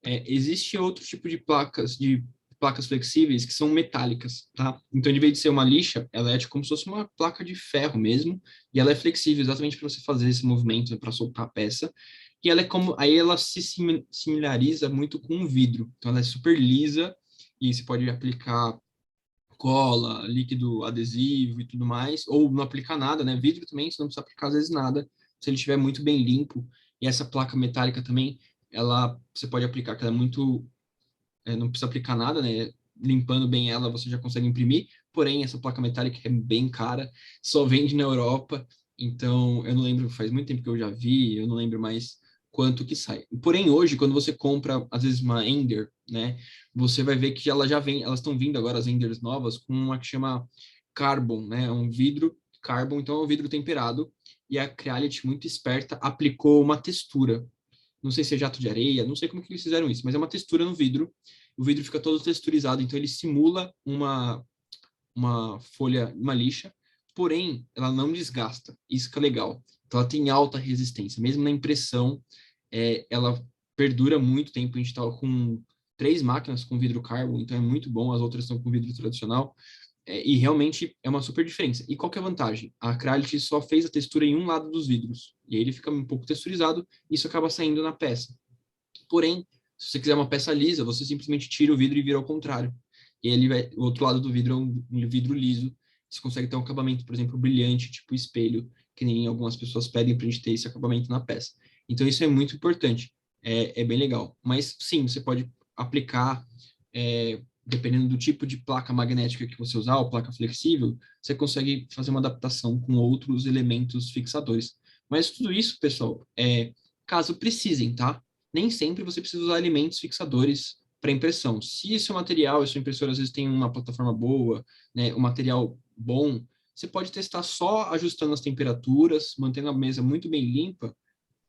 Existe outro tipo de placas flexíveis que são metálicas, tá? Então, de vez de ser uma lixa, ela é tipo como se fosse uma placa de ferro mesmo, e ela é flexível exatamente para você fazer esse movimento, né, para soltar a peça. E ela é como, aí ela se similariza muito com um vidro. Então, ela é super lisa e você pode aplicar cola, líquido adesivo e tudo mais, ou não aplicar nada, né? Vidro também, você não precisa aplicar às vezes nada, se ele estiver muito bem limpo. E essa placa metálica também, você pode aplicar, que ela é muito, não precisa aplicar nada, né? Limpando bem ela, você já consegue imprimir. Porém, essa placa metálica é bem cara, só vende na Europa. Então, eu não lembro, faz muito tempo que eu já vi, eu não lembro mais quanto que sai. Porém, hoje, quando você compra, às vezes, uma Ender, né? Você vai ver que ela já vem, elas estão vindo agora, as Enders novas, com uma que chama Carbon, né? É um vidro Carbon, então é um vidro temperado. E a Creality, muito esperta, aplicou uma textura, não sei se é jato de areia, não sei como que eles fizeram isso, mas é uma textura no vidro, o vidro fica todo texturizado, então ele simula uma folha, uma lixa, porém, ela não desgasta. Isso que é legal. Então, ela tem alta resistência. Mesmo na impressão, ela perdura muito tempo. A gente está com 3 máquinas com vidro carbo, então é muito bom. As outras estão com vidro tradicional. E realmente é uma super diferença. E qual que é a vantagem? A Acrylite só fez a textura em um lado dos vidros. E aí ele fica um pouco texturizado, e isso acaba saindo na peça. Porém, se você quiser uma peça lisa, você simplesmente tira o vidro e vira ao contrário. E ele o outro lado do vidro é um vidro liso. Você consegue ter um acabamento, por exemplo, brilhante, tipo espelho, que nem algumas pessoas pedem para a gente ter esse acabamento na peça. Então, isso é muito importante. É bem legal. Mas, sim, você pode aplicar, dependendo do tipo de placa magnética que você usar, ou placa flexível, você consegue fazer uma adaptação com outros elementos fixadores. Mas tudo isso, pessoal, caso precisem, tá? Nem sempre você precisa usar elementos fixadores para impressão. Se seu material, a sua impressora às vezes tem uma plataforma boa, né, um material bom, você pode testar só ajustando as temperaturas, mantendo a mesa muito bem limpa,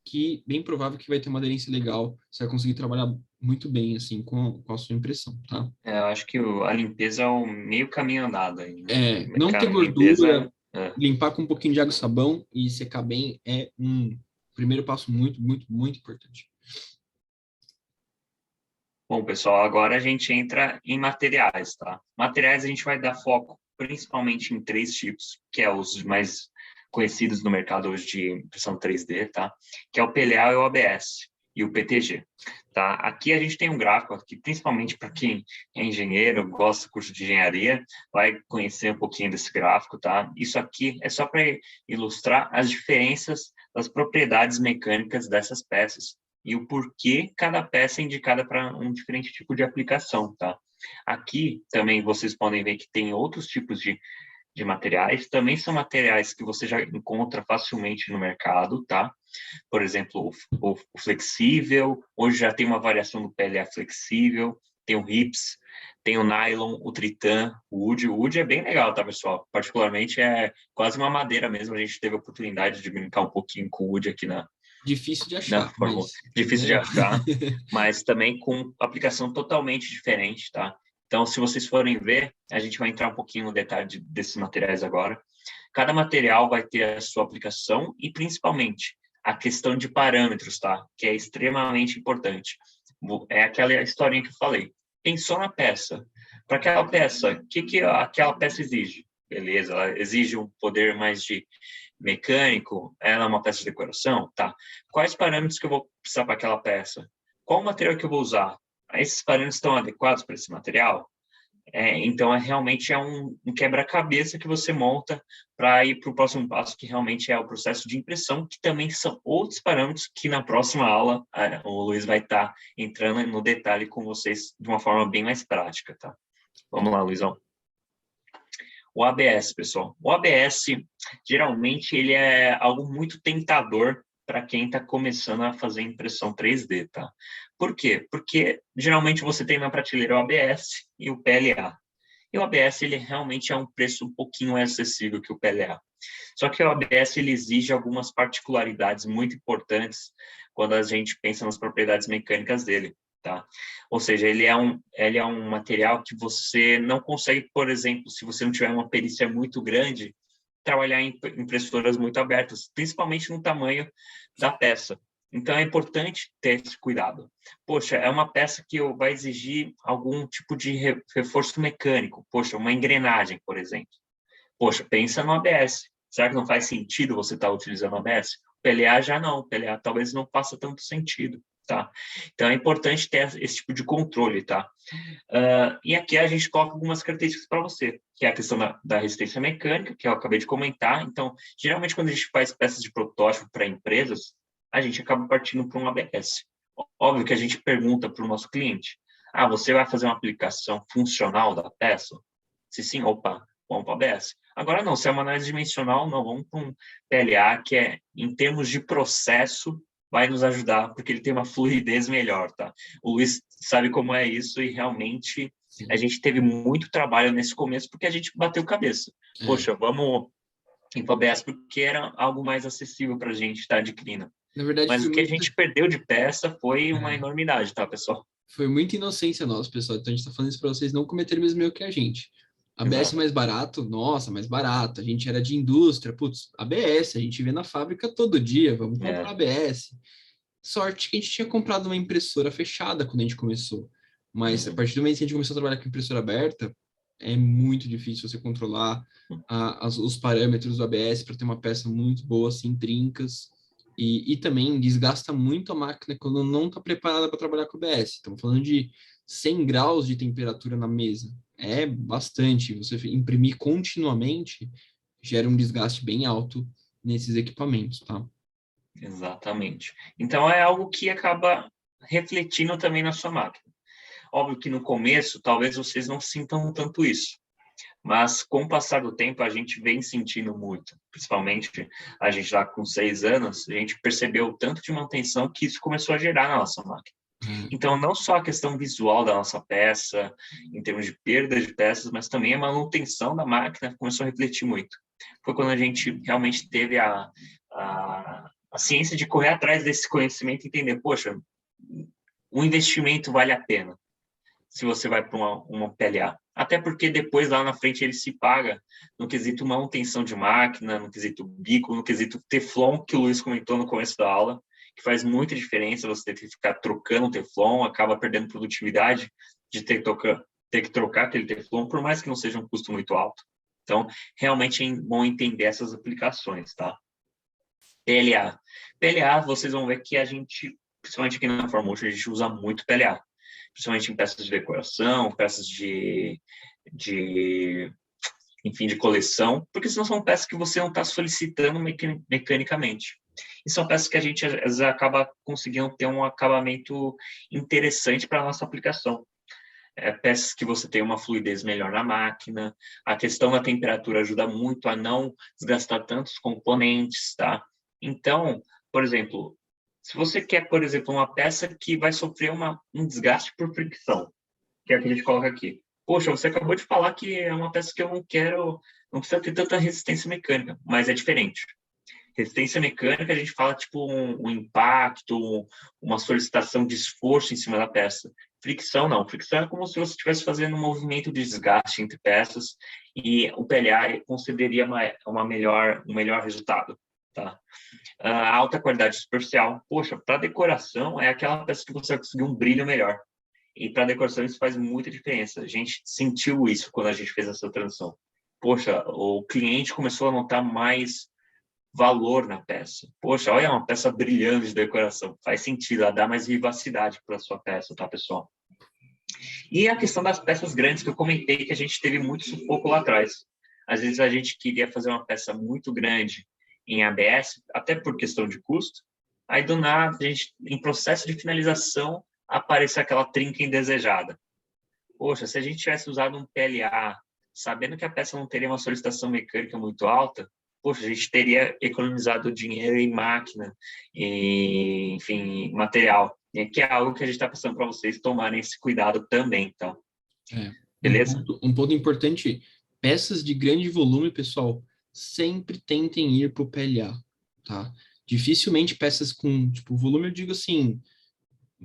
que bem provável que vai ter uma aderência legal, você vai conseguir trabalhar muito bem assim com a sua impressão, tá? Eu acho que a limpeza é o meio caminho andado aí, né? Não ter Cara, gordura, limpeza... limpar com um pouquinho de água e sabão e secar bem é um primeiro passo muito, muito, muito importante. Bom, pessoal, agora a gente entra em materiais, tá? Materiais a gente vai dar foco principalmente em 3 tipos, que é os mais conhecidos no mercado hoje de impressão 3D, tá? Que é o PLA e o ABS e o PTG, tá? Aqui a gente tem um gráfico aqui, principalmente para quem é engenheiro, gosta do curso de engenharia, vai conhecer um pouquinho desse gráfico, tá? Isso aqui é só para ilustrar as diferenças das propriedades mecânicas dessas peças e o porquê cada peça é indicada para um diferente tipo de aplicação, tá? Aqui também vocês podem ver que tem outros tipos de materiais, também são materiais que você já encontra facilmente no mercado, tá? Por exemplo, o flexível, hoje já tem uma variação do PLA flexível, tem o RIPS, tem o nylon, o tritan, o wood. O wood é bem legal, tá, pessoal? Particularmente é quase uma madeira mesmo, a gente teve a oportunidade de brincar um pouquinho com o wood aqui Difícil de na achar, Fórmula. mas Difícil de legal. achar, mas também com aplicação totalmente diferente, tá? Então, se vocês forem ver, a gente vai entrar um pouquinho no detalhe desses materiais agora. Cada material vai ter a sua aplicação e, principalmente, a questão de parâmetros, tá? Que é extremamente importante. É aquela historinha que eu falei. Pensou na peça. Para aquela peça, o que aquela peça exige? Beleza, ela exige um poder mais de mecânico, ela é uma peça de decoração, tá? Quais parâmetros que eu vou precisar para aquela peça? Qual material que eu vou usar? Esses parâmetros estão adequados para esse material? Então, realmente é um quebra-cabeça que você monta para ir para o próximo passo, que realmente é o processo de impressão, que também são outros parâmetros que na próxima aula o Luiz vai estar entrando no detalhe com vocês de uma forma bem mais prática, tá? Vamos lá, Luizão. O ABS, pessoal. O ABS, geralmente, ele é algo muito tentador para quem está começando a fazer impressão 3D, tá? Por quê? Porque, geralmente, você tem na prateleira o ABS e o PLA. E o ABS, ele realmente é um preço um pouquinho mais acessível que o PLA. Só que o ABS, ele exige algumas particularidades muito importantes quando a gente pensa nas propriedades mecânicas dele. Tá? Ou seja, ele é um material que você não consegue, por exemplo, se você não tiver uma perícia muito grande, trabalhar em impressoras muito abertas, principalmente no tamanho da peça. Então, é importante ter esse cuidado. Poxa, é uma peça que vai exigir algum tipo de reforço mecânico. Poxa, uma engrenagem, por exemplo. Poxa, pensa no ABS. Será que não faz sentido você estar utilizando o ABS? O PLA já não. O PLA talvez não faça tanto sentido. Tá? Então, é importante ter esse tipo de controle, tá? E aqui a gente coloca algumas características para você, que é a questão da resistência mecânica, que eu acabei de comentar. Então, geralmente, quando a gente faz peças de protótipo para empresas, a gente acaba partindo para um ABS. Óbvio que a gente pergunta para o nosso cliente, você vai fazer uma aplicação funcional da peça? Se sim, opa, vamos para o ABS. Agora não, se é uma análise dimensional, não, vamos para um PLA, que é, em termos de processo, vai nos ajudar, porque ele tem uma fluidez melhor, tá? O Luiz sabe como é isso e realmente a gente teve muito trabalho nesse começo porque a gente bateu cabeça. Poxa, vamos em ABS porque era algo mais acessível para a gente estar adquirindo. Na verdade, Mas foi o que a muito... gente perdeu de peça foi uma enormidade, tá, pessoal? foi muita inocência nossa, pessoal. Então a gente está falando isso para vocês não cometerem o mesmo erro que a gente. ABS é Exato. mais barato? Nossa, mais barato. A gente era de indústria, putz, ABS, a gente vê na fábrica todo dia, vamos comprar É. ABS. Sorte que a gente tinha comprado uma impressora fechada quando a gente começou. Mas a Uhum. partir do momento que a gente começou a trabalhar com impressora aberta, é muito difícil você controlar os parâmetros do ABS para ter uma peça muito boa, sem trincas. E também desgasta muito a máquina quando não está preparada para trabalhar com ABS. Estamos falando de 100 graus de temperatura na mesa. É bastante. Você imprimir continuamente gera um desgaste bem alto nesses equipamentos, tá? Exatamente. Então, é algo que acaba refletindo também na sua máquina. Óbvio que no começo, talvez vocês não sintam tanto isso, mas com o passar do tempo, a gente vem sentindo muito. Principalmente, a gente lá com 6 anos, a gente percebeu o tanto de manutenção que isso começou a gerar na nossa máquina. É. Então, não só a questão visual da nossa peça, em termos de perda de peças, mas também a manutenção da máquina começou a refletir muito. Foi quando a gente realmente teve a ciência de correr atrás desse conhecimento e entender, poxa, o investimento vale a pena se você vai para uma PLA. Até porque depois, lá na frente, ele se paga no quesito manutenção de máquina, no quesito bico, no quesito Teflon, que o Luiz comentou no começo da aula, que faz muita diferença você ter que ficar trocando o Teflon, acaba perdendo produtividade de ter que trocar aquele Teflon, por mais que não seja um custo muito alto. Então, realmente é bom entender essas aplicações, tá? PLA. PLA, vocês vão ver que a gente, principalmente aqui na Formotion, a gente usa muito PLA. Principalmente em peças de decoração, peças enfim, de coleção, porque senão são peças que você não está solicitando mecanicamente. E são peças que a gente, às vezes, acaba conseguindo ter um acabamento interessante para a nossa aplicação. Peças que você tem uma fluidez melhor na máquina, a questão da temperatura ajuda muito a não desgastar tantos componentes, tá? Então, por exemplo, se você quer, por exemplo, uma peça que vai sofrer um desgaste por fricção, que é o que a gente coloca aqui. Poxa, você acabou de falar que é uma peça que eu não quero, não precisa ter tanta resistência mecânica, mas é diferente. Resistência mecânica, a gente fala tipo um impacto, uma solicitação de esforço em cima da peça. Fricção, não. Fricção é como se você estivesse fazendo um movimento de desgaste entre peças e o PLA concederia um melhor resultado. Tá? A alta qualidade superficial. Poxa, para decoração, é aquela peça que você vai conseguir um brilho melhor. E para decoração isso faz muita diferença. A gente sentiu isso quando a gente fez essa transição. Poxa, o cliente começou a notar mais valor na peça. Poxa, olha, uma peça brilhante de decoração. Faz sentido, ela dá mais vivacidade para a sua peça, tá, pessoal? E a questão das peças grandes que eu comentei que a gente teve muito sufoco lá atrás. Às vezes a gente queria fazer uma peça muito grande em ABS, até por questão de custo. Aí, do nada, a gente, em processo de finalização, aparece aquela trinca indesejada. Poxa, se a gente tivesse usado um PLA, sabendo que a peça não teria uma solicitação mecânica muito alta, poxa, a gente teria economizado dinheiro em máquina, e, enfim, material. E que é algo que a gente está passando para vocês tomarem esse cuidado também, então. É, Beleza? um ponto importante, peças de grande volume, pessoal, sempre tentem ir para o PLA, tá? Dificilmente peças com, tipo, volume, eu digo assim,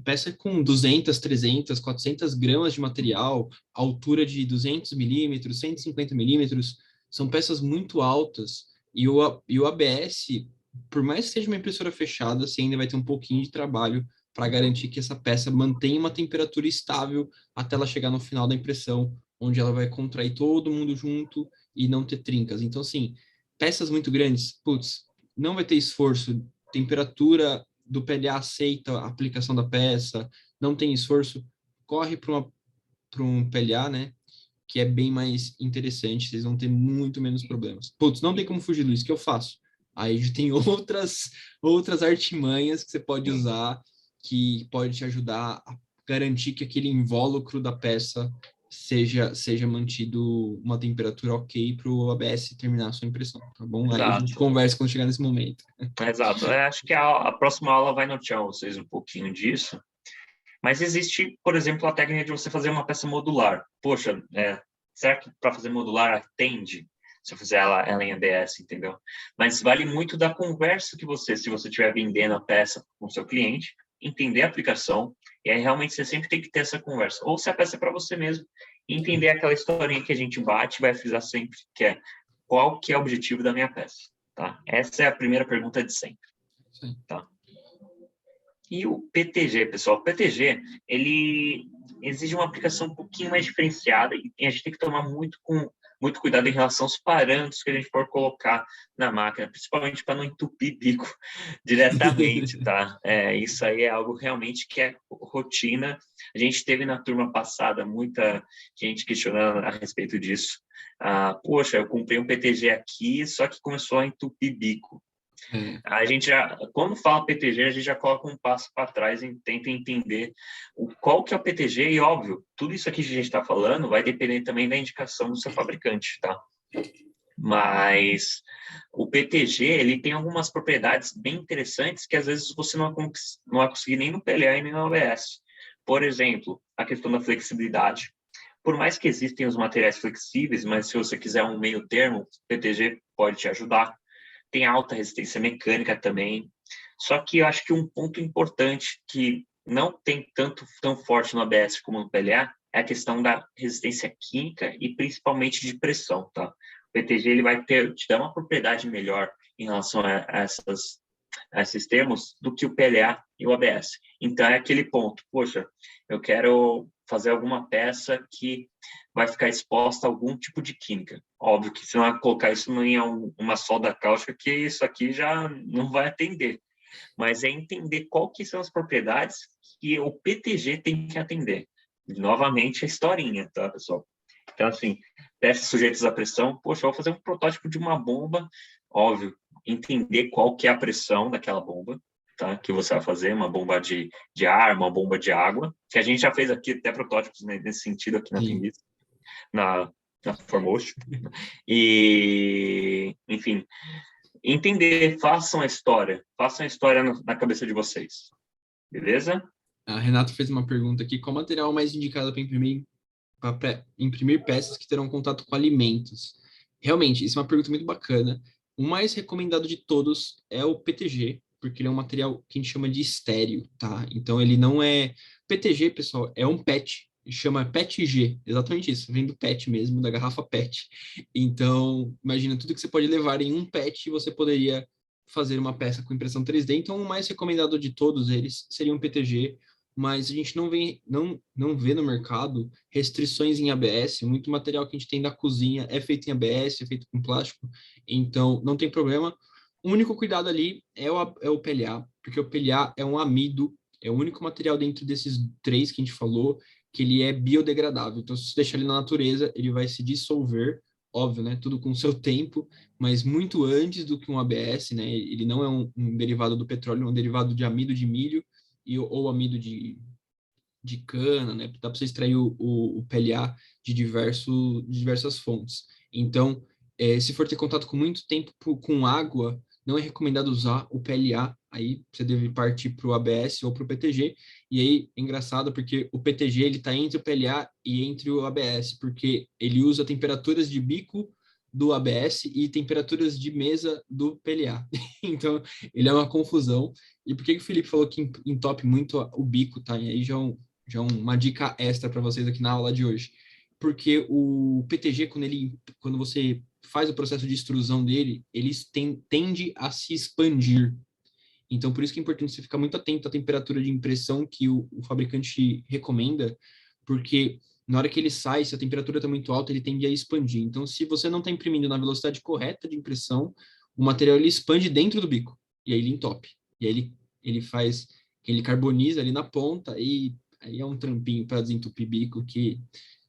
peça com 200, 300, 400 gramas de material, altura de 200 milímetros, 150 milímetros, são peças muito altas, e o ABS, por mais que seja uma impressora fechada, você ainda vai ter um pouquinho de trabalho para garantir que essa peça mantenha uma temperatura estável até ela chegar no final da impressão, onde ela vai contrair todo mundo junto e não ter trincas. Então, assim, peças muito grandes, putz, não vai ter esforço, temperatura do PLA aceita a aplicação da peça, não tem esforço, corre para um PLA, né? Que é bem mais interessante, vocês vão ter muito menos problemas. Putz, não tem como fugir disso, o que eu faço? Aí tem outras artimanhas que você pode usar que pode te ajudar a garantir que aquele invólucro da peça seja mantido uma temperatura ok para o ABS terminar a sua impressão, tá bom? Aí a gente Exato. conversa quando chegar nesse momento. Exato. Acho que a próxima aula vai nortear vocês um pouquinho disso. Mas existe, por exemplo, a técnica de você fazer uma peça modular. Poxa, será que para fazer modular atende? Se eu fizer ela em ABS, entendeu? Mas vale muito da conversa que se você estiver vendendo a peça com o seu cliente, entender a aplicação, E aí, realmente, você sempre tem que ter essa conversa. Ou se a peça é para você mesmo, e entender aquela historinha que a gente bate, vai frisar sempre, que é qual que é o objetivo da minha peça, tá? Essa é a primeira pergunta de sempre, Sim. tá? E o PTG, pessoal, o PTG, ele exige uma aplicação um pouquinho mais diferenciada e a gente tem que tomar muito cuidado em relação aos parâmetros que a gente for colocar na máquina, principalmente para não entupir bico diretamente, tá? Isso aí é algo realmente que é rotina. A gente teve na turma passada muita gente questionando a respeito disso. Poxa, eu comprei um PTG aqui, só que começou a entupir bico. A gente já, quando fala PTG, a gente já coloca um passo para trás e tenta entender qual que é o PTG e, óbvio, tudo isso aqui que a gente está falando vai depender também da indicação do seu fabricante, tá? Mas o PTG, ele tem algumas propriedades bem interessantes que às vezes você não vai conseguir nem no PLA e nem no ABS. Por exemplo, a questão da flexibilidade. Por mais que existem os materiais flexíveis, mas se você quiser um meio termo, o PTG pode te ajudar. Tem alta resistência mecânica também. Só que eu acho que um ponto importante que não tem tão forte no ABS como no PLA é a questão da resistência química e principalmente de pressão, tá? O PTG ele vai te dar uma propriedade melhor em relação a esses termos do que o PLA e o ABS. Então é aquele ponto, poxa, eu quero fazer alguma peça que vai ficar exposta a algum tipo de química. Óbvio que se não colocar isso em uma solda cáustica, que isso aqui já não vai atender. Mas é entender qual que são as propriedades que o PTG tem que atender. Novamente, a historinha, tá, pessoal? Então, assim, peças sujeitas à pressão, poxa, eu vou fazer um protótipo de uma bomba, óbvio, entender qual que é a pressão daquela bomba, tá? Que você vai fazer, uma bomba de ar, uma bomba de água, que a gente já fez aqui até protótipos, né, nesse sentido aqui na Sim. Tembis, na Formotion. E, enfim, entender, façam a história na cabeça de vocês, beleza? A Renata fez uma pergunta aqui: qual material é mais indicado para imprimir peças que terão contato com alimentos? Realmente, isso é uma pergunta muito bacana. O mais recomendado de todos é o PTG, porque ele é um material que a gente chama de estéreo, tá? Então ele não é. PTG, pessoal, é um PET, chama PETG, exatamente isso, vem do PET mesmo, da garrafa PET. Então, imagina tudo que você pode levar em um PET e você poderia fazer uma peça com impressão 3D. Então, o mais recomendado de todos eles seria um PTG, mas a gente não vê no mercado restrições em ABS. Muito material que a gente tem da cozinha é feito em ABS, é feito com plástico, então não tem problema. O único cuidado ali é o PLA, porque o PLA é um amido, é o único material dentro desses três que a gente falou que ele é biodegradável. Então, se você deixar ele na natureza, ele vai se dissolver, óbvio, né? Tudo com o seu tempo, mas muito antes do que um ABS, né? Ele não é um derivado do petróleo, é um derivado de amido de milho ou amido de cana, né? Dá para você extrair o PLA de diversas fontes. Então, se for ter contato com muito tempo com água, não é recomendado usar o PLA, aí você deve partir para o ABS ou para o PTG, e aí é engraçado porque o PTG ele está entre o PLA e entre o ABS, porque ele usa temperaturas de bico do ABS e temperaturas de mesa do PLA. Então, ele é uma confusão. E por que o Felipe falou que entope muito o bico, tá? E aí já uma dica extra para vocês aqui na aula de hoje. Porque o PTG, quando você faz o processo de extrusão dele, tende a se expandir. Então, por isso que é importante você ficar muito atento à temperatura de impressão que o fabricante recomenda, porque na hora que ele sai, se a temperatura está muito alta, ele tende a expandir. Então, se você não está imprimindo na velocidade correta de impressão, o material ele expande dentro do bico, e aí ele entope. E aí ele carboniza ali na ponta, e aí é um trampinho para desentupir bico que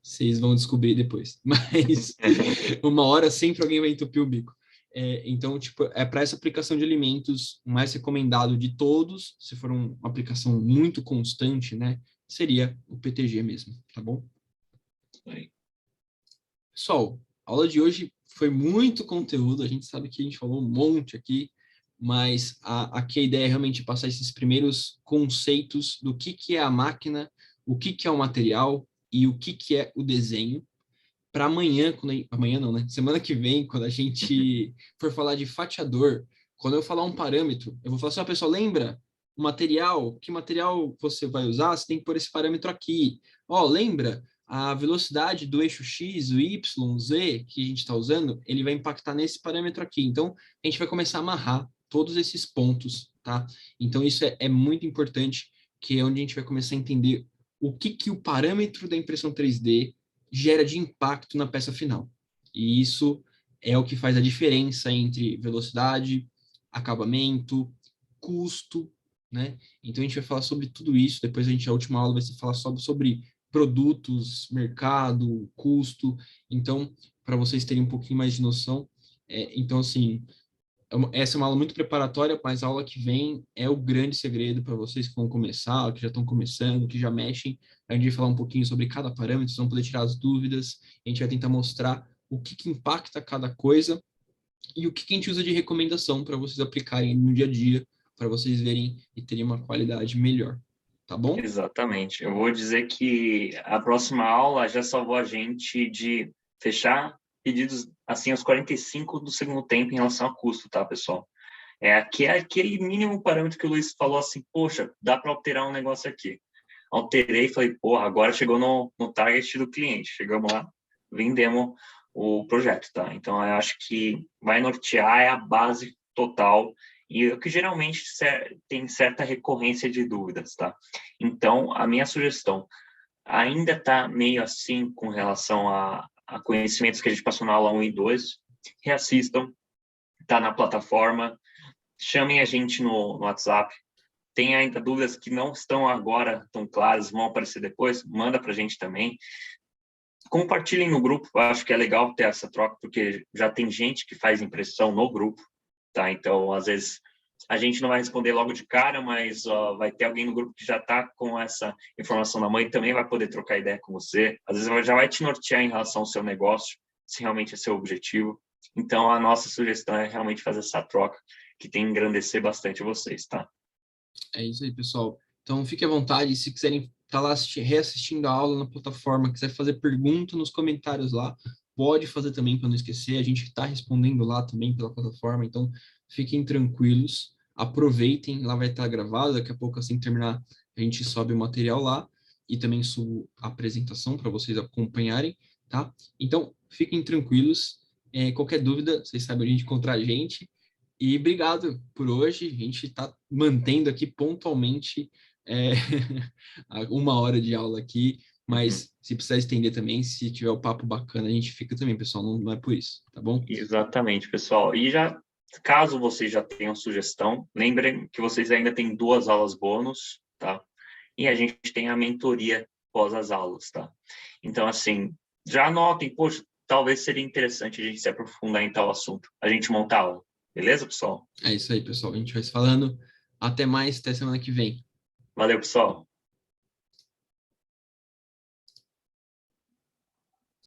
vocês vão descobrir depois. Mas uma hora sempre alguém vai entupir o bico. Então, tipo, para essa aplicação de alimentos, o mais recomendado de todos, se for uma aplicação muito constante, né, seria o PTG mesmo, tá bom? Pessoal, a aula de hoje foi muito conteúdo, a gente sabe que a gente falou um monte aqui, mas aqui a ideia é realmente passar esses primeiros conceitos do que é a máquina, o que é o material e o que é o desenho, para amanhã, amanhã não, né? Semana que vem, quando a gente for falar de fatiador, quando eu falar um parâmetro, eu vou falar assim, pessoal, lembra material, que material você vai usar, você tem que pôr esse parâmetro aqui. Ó, lembra? A velocidade do eixo X, o Y, o Z que a gente está usando, ele vai impactar nesse parâmetro aqui. Então, a gente vai começar a amarrar todos esses pontos, tá? Então, isso é muito importante, que é onde a gente vai começar a entender o que o parâmetro da impressão 3D gera de impacto na peça final. E isso é o que faz a diferença entre velocidade, acabamento, custo, né? Então a gente vai falar sobre tudo isso. Depois a última aula vai ser falar sobre produtos, mercado, custo. Então, para vocês terem um pouquinho mais de noção, então assim, essa é uma aula muito preparatória, mas a aula que vem é o grande segredo para vocês que vão começar, que já estão começando, que já mexem. A gente vai falar um pouquinho sobre cada parâmetro, vocês vão poder tirar as dúvidas. A gente vai tentar mostrar o que impacta cada coisa e o que a gente usa de recomendação para vocês aplicarem no dia a dia, para vocês verem e terem uma qualidade melhor. Tá bom? Exatamente. Eu vou dizer que a próxima aula já salvou a gente de fechar pedidos assim aos 45 do segundo tempo em relação a custo, tá, pessoal? Que é aquele mínimo parâmetro que o Luiz falou assim, poxa, dá para alterar um negócio aqui. Alterei e falei, porra, agora chegou no target do cliente. Chegamos lá, vendemos o projeto, tá? Então, eu acho que vai nortear é a base total e o que geralmente tem certa recorrência de dúvidas, tá? Então, a minha sugestão ainda está meio assim com relação a conhecimentos que a gente passou na aula 1 e 2, reassistam, tá na plataforma, chamem a gente no WhatsApp, tem ainda dúvidas que não estão agora tão claras, vão aparecer depois, manda para a gente também. Compartilhem no grupo, eu acho que é legal ter essa troca, porque já tem gente que faz impressão no grupo, tá? Então, às vezes, a gente não vai responder logo de cara, mas vai ter alguém no grupo que já está com essa informação na mão e também vai poder trocar ideia com você. Às vezes, já vai te nortear em relação ao seu negócio, se realmente é seu objetivo. Então, a nossa sugestão é realmente fazer essa troca, que tem que engrandecer bastante vocês, tá? É isso aí, pessoal. Então, fique à vontade. Se quiserem estar lá reassistindo a aula na plataforma, quiser fazer pergunta nos comentários lá, pode fazer também para não esquecer. A gente está respondendo lá também pela plataforma. Então, fiquem tranquilos. Aproveitem, lá vai estar gravado. Daqui a pouco, assim que terminar, a gente sobe o material lá e também subo a apresentação para vocês acompanharem, tá? Então, fiquem tranquilos. Qualquer dúvida, vocês sabem onde encontrar a gente. E obrigado por hoje. A gente está mantendo aqui pontualmente é, 1 hora de aula aqui, mas se precisar estender também, se tiver o papo bacana, a gente fica também, pessoal. Não é por isso, tá bom? Exatamente, pessoal. E já, caso vocês já tenham sugestão, lembrem que vocês ainda têm 2 aulas bônus, tá? E a gente tem a mentoria pós as aulas, tá? Então, assim, já anotem, poxa, talvez seria interessante a gente se aprofundar em tal assunto. A gente monta a aula. Beleza, pessoal? É isso aí, pessoal. A gente vai se falando. Até mais, até semana que vem. Valeu, pessoal.